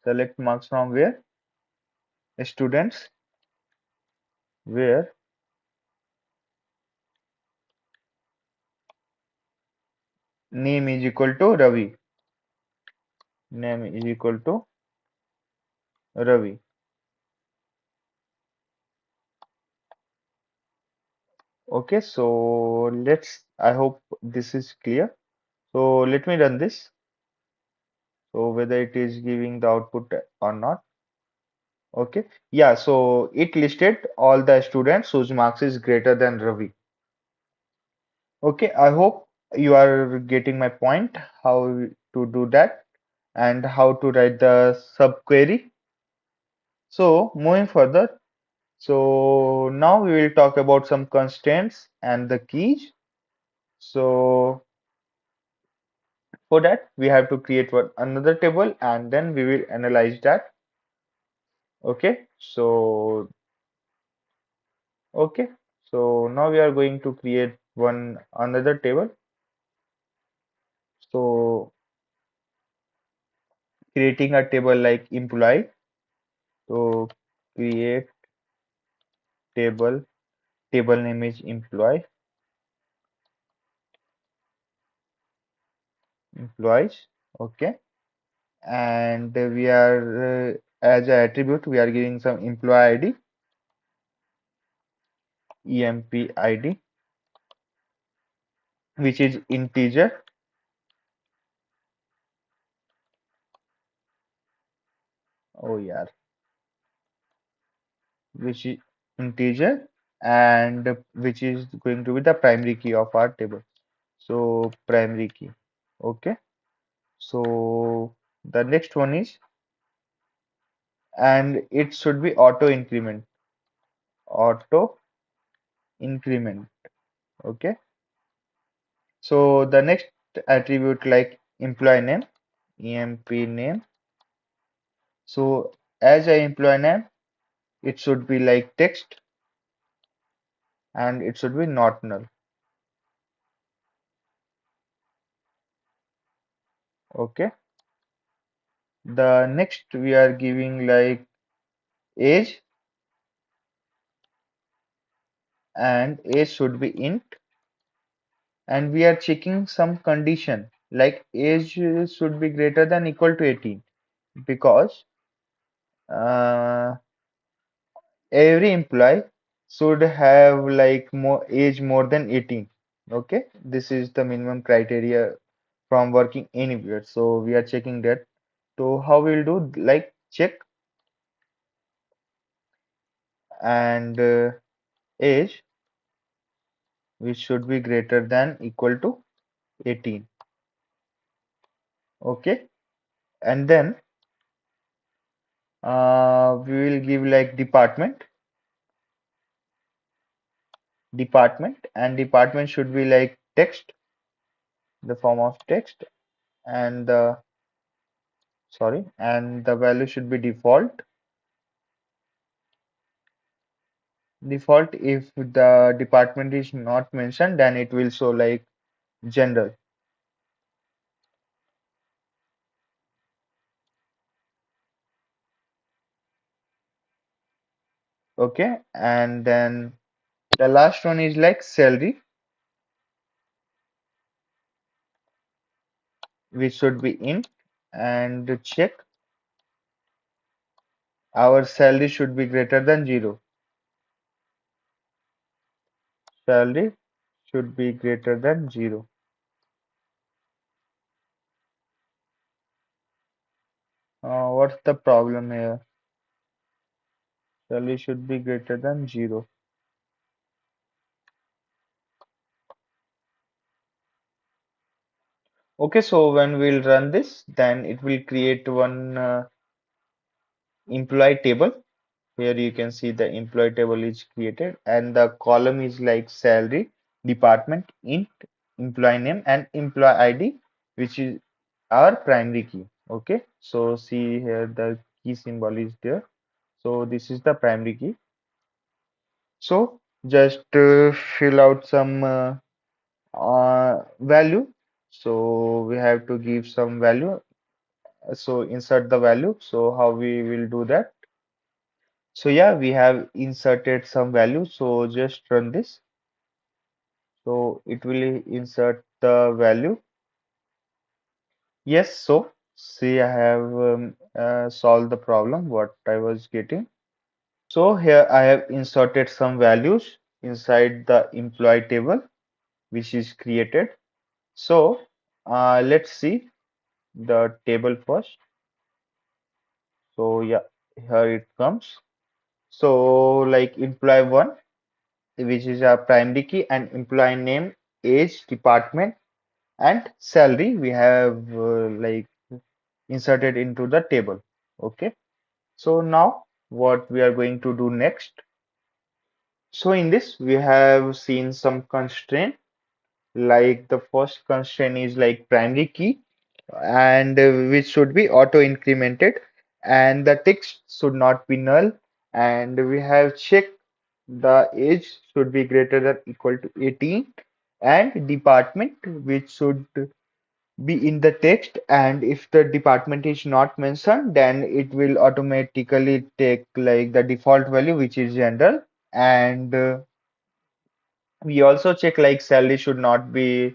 select marks from where? Students, where name is equal to Ravi. Name is equal to Ravi. Okay, so I hope this is clear. So let me run this. So whether it is giving the output or not. Okay, yeah, so it listed all the students whose marks is greater than Ravi. Okay, I hope you are getting my point, how to do that and how to write the subquery. So moving further, so now we will talk about some constraints and the keys. So for that, we have to create one another table and then we will analyze that. Okay, so okay, so now we are going to create one another table. So creating a table like employee. So create table, table name is employee, employees. Okay, and we are as an attribute we are giving some employee ID, emp ID, which is integer. Oh yeah, which is integer, and which is going to be the primary key of our table. So primary key. Okay. So the next one is, and it should be auto increment. Auto increment. Okay. So the next attribute like employee name, emp name. So as a employee name, it should be like text and it should be not null. Okay. The next we are giving like age, and age should be int. and we are checking some condition like age should be greater than equal to 18 because uh, every employee should have like more age more than 18. Okay, this is the minimum criteria from working anywhere. So we are checking that. So how we'll do like check and age which should be greater than equal to 18. Okay, and then we will give like department, and department should be like text, the form of text, and the sorry, and the value should be default. If the department is not mentioned, then it will show like general. Okay, and then the last one is like salary, which should be in, and check our salary should be greater than zero. Salary should be greater than zero. What's the problem here? Salary should be greater than zero. Okay, so when we'll run this, then it will create one employee table. Here you can see the employee table is created, and the column is like salary, department, int, employee name, and employee ID, which is our primary key. Okay, so see here the key symbol is there. So this is the primary key. So just fill out some value. So we have to give some value. So insert the value. So how we will do that? So yeah, we have inserted some value. So just run this. So it will insert the value. Yes, so see, I have solved the problem what I was getting. So here I have inserted some values inside the employee table, which is created. So let's see the table first. So yeah, here it comes. So like employee one, which is our primary key, and employee name, age, department, and salary we have like inserted into the table. Okay. So now what we are going to do next. So in this we have seen some constraint. Like the first constraint is like primary key, and which should be auto incremented, and the text should not be null, and we have checked the age should be greater than equal to 18, and department which should be in the text, and if the department is not mentioned then it will automatically take like the default value which is general, and we also check like salary should not be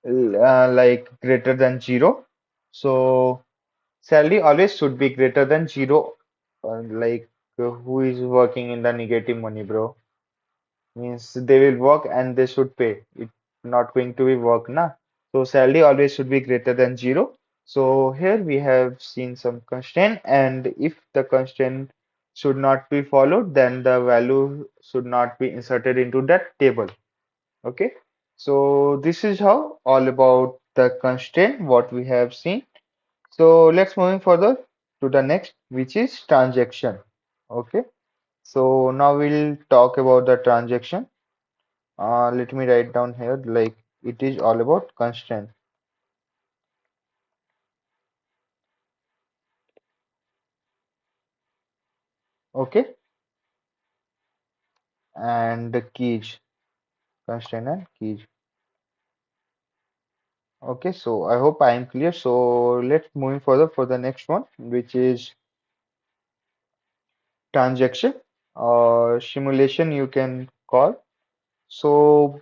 like greater than zero. So salary always should be greater than zero. Like who is working in the negative money, bro? Means they will work and they should pay. It's not going to be work, na. So salary always should be greater than zero. So here we have seen some constraint, and if the constraint should not be followed, then the value should not be inserted into that table. Okay, so this is how all about the constraint what we have seen. So let's moving further to the next, which is transaction. Okay, so now we'll talk about the transaction. Let me write down here like it is all about constraint. Okay, and the keys, constraint and keys. Okay, so I hope I am clear. So let's moving further for the next one, which is transaction or simulation you can call. So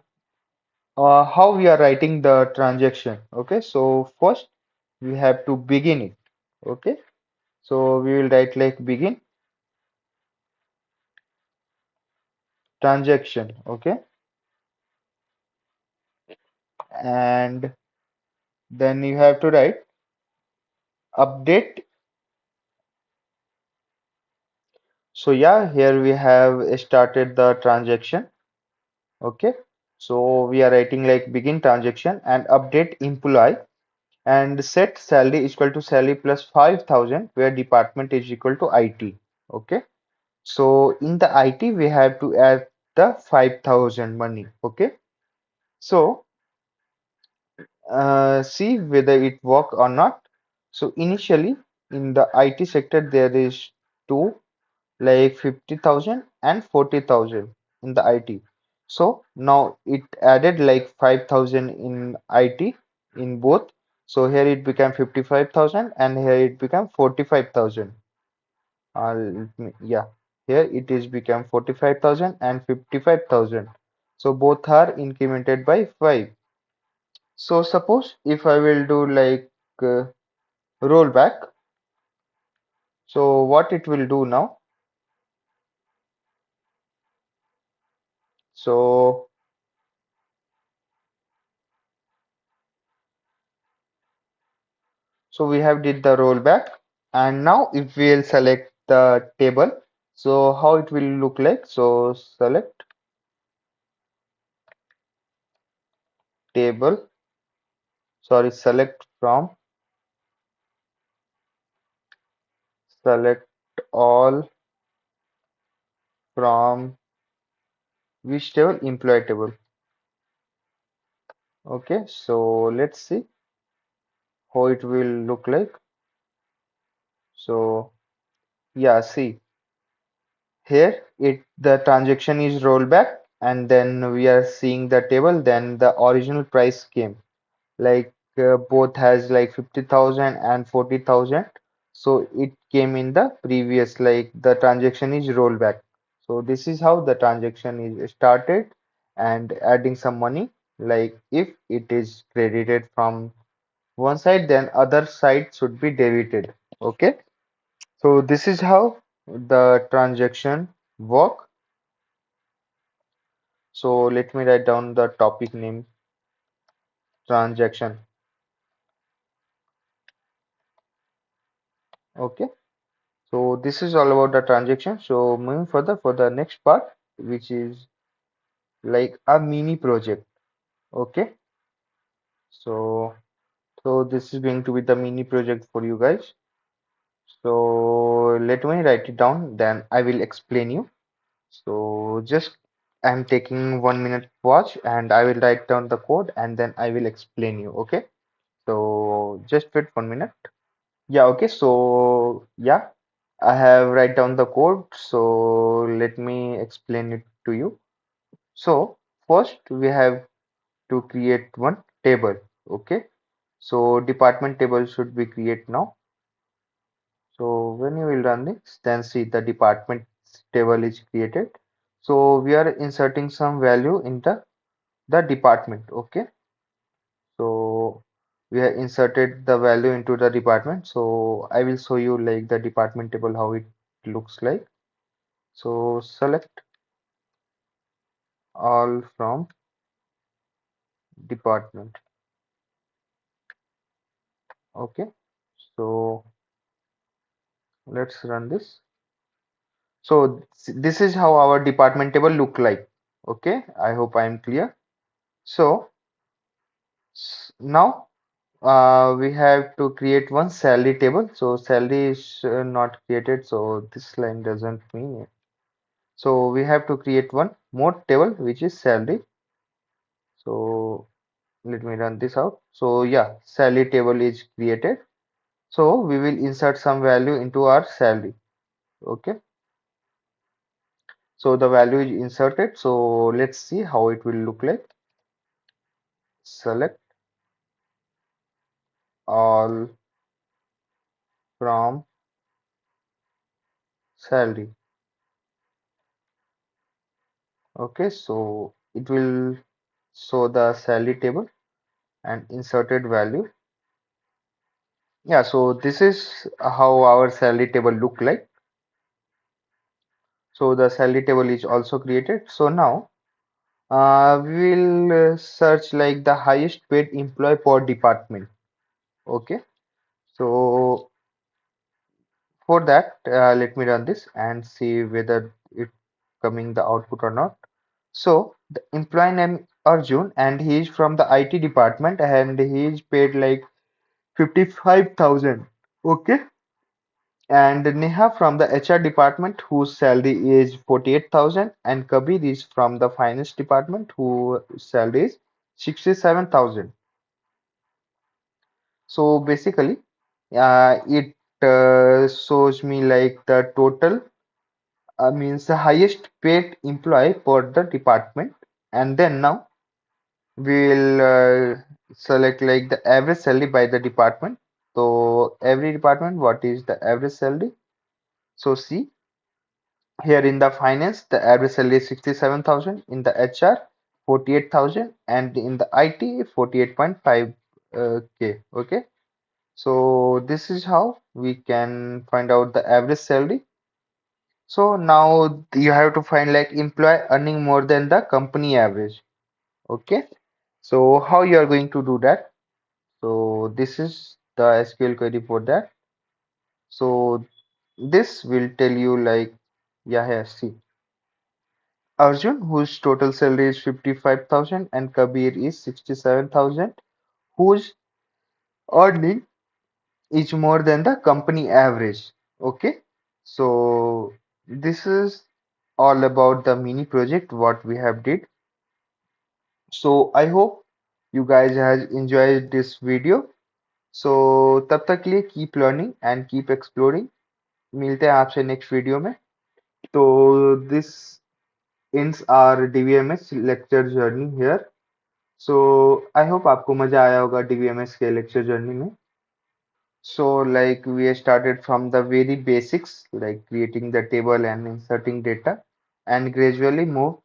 how we are writing the transaction. Okay, so first we have to begin it. Okay, so we will write like begin transaction. Okay, and then you have to write update. So yeah, here we have started the transaction. Okay, so we are writing like begin transaction and update employee and set salary is equal to salary plus 5,000 where department is equal to IT. Okay, so in the IT we have to add the 5,000 money. Okay, so see whether it work or not. So initially in the IT sector there is two like 50,000 and 40,000 in the IT. So now it added like 5,000 in IT in both. So here it became 55,000 and here it became 45,000. Yeah, here it is become 45,000 and 55,000. So both are incremented by 5. So suppose if I will do like rollback, so what it will do now? So So we have did the rollback, and now if we'll select the table, so how it will look like. So select table, sorry, select from, select all from which table? Employee table. Okay, so let's see how it will look like. So yeah, see here it the transaction is rollback, and then we are seeing the table, then the original price came. Like both has like 50,000 and 40,000, so it came in the previous, like the transaction is rollback. So this is how the transaction is started, and adding some money, like if it is credited from one side then other side should be debited. Okay, so this is how the transaction work. So let me write down the topic name, transaction. Okay, so this is all about the transaction. So moving further for the next part, which is like a mini project. Okay. So this is going to be the mini project for you guys. So let me write it down, then I will explain you. So just I'm taking 1 minute pause and I will write down the code and then I will explain you. Okay. So just wait 1 minute. Yeah, okay. So yeah, I have write down the code. So let me explain it to you. So first we have to create one table. Okay. So department table should be create now. So when you will run this, then see the department table is created. So we are inserting some value in the department. Okay. So we have inserted the value into the department. So I will show you like the department table how it looks like. So select all from department. Okay. So let's run this. So this is how our department table look like. Okay. I hope I am clear. So now we have to create one salary table. So salary is not created. So this line doesn't mean it. So we have to create one more table which is salary. So let me run this out. So yeah, salary table is created. So we will insert some value into our salary. Okay. So the value is inserted. So let's see how it will look like. Select all from salary. Okay. So it will show the salary table and inserted value. Yeah, so this is how our salary table look like. So the salary table is also created. So now we will search like the highest paid employee per department. Okay. So for that, let me run this and see whether it coming the output or not. So the employee name Arjun and he is from the IT department and he is paid like 55,000. Okay. And Neha from the HR department whose salary is 48,000 and Kabir is from the finance department whose salary is 67,000. So basically, it shows me like the total means the highest paid employee per the department, and then now we'll select like the average salary by the department. So every department, what is the average salary? So see here in the finance, the average salary is 67,000, in the HR 48,000, and in the IT 48.5 K. Okay. So this is how we can find out the average salary. So now you have to find like employee earning more than the company average. Okay. So how you are going to do that? So this is the SQL query for that. So this will tell you like, yeah, here, see. Arjun, whose total salary is 55,000 and Kabir is 67,000, whose earning is more than the company average. Okay. So this is all about the mini project what we have did. So I hope you guys have enjoyed this video. So तब तक के लिए keep learning and keep exploring. मिलते हैं आपसे next video में. तो this ends our DVMS lecture journey here. So I hope आपको मजा आया होगा DVMS के lecture journey में. So like we started from the very basics like creating the table and inserting data and gradually move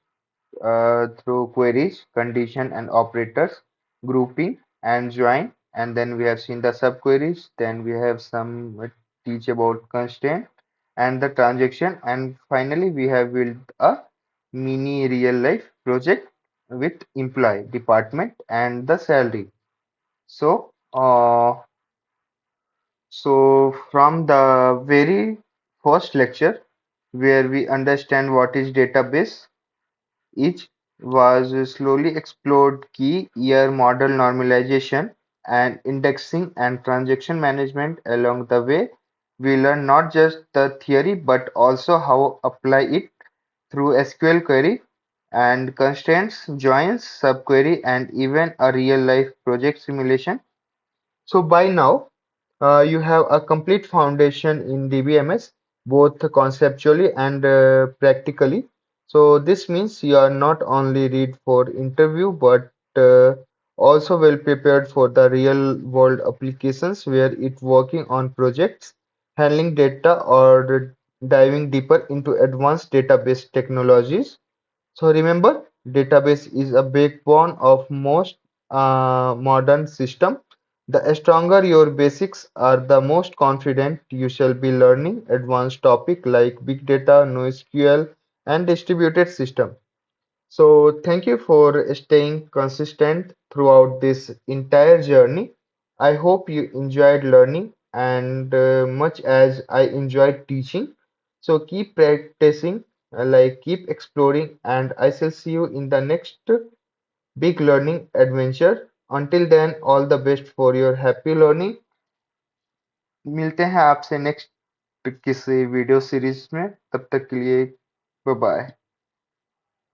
through queries, condition and operators, grouping and join, and then we have seen the subqueries, then we have some teach about constraint and the transaction, and finally we have built a mini real life project with employee, department and the salary. So from the very first lecture where we understand what is database, each was slowly explored key year model normalization and indexing and transaction management. Along the way, we learn not just the theory but also how apply it through SQL query and constraints, joins, subquery, and even a real life project simulation. So by now, you have a complete foundation in DBMS, both conceptually and practically. So this means you are not only read for interview, but also well prepared for the real world applications where it working on projects, handling data, or diving deeper into advanced database technologies. So remember, database is a backbone of most modern system. The stronger your basics are, the most confident you shall be learning advanced topic like big data, NoSQL, and distributed system. So thank you for staying consistent throughout this entire journey. I hope you enjoyed learning and much as I enjoyed teaching. So keep practicing, like keep exploring, and I shall see you in the next big learning adventure. Until then, all the best for your happy learning. मिलते हैं आपसे next किसी video series में तब तक के लिए bye bye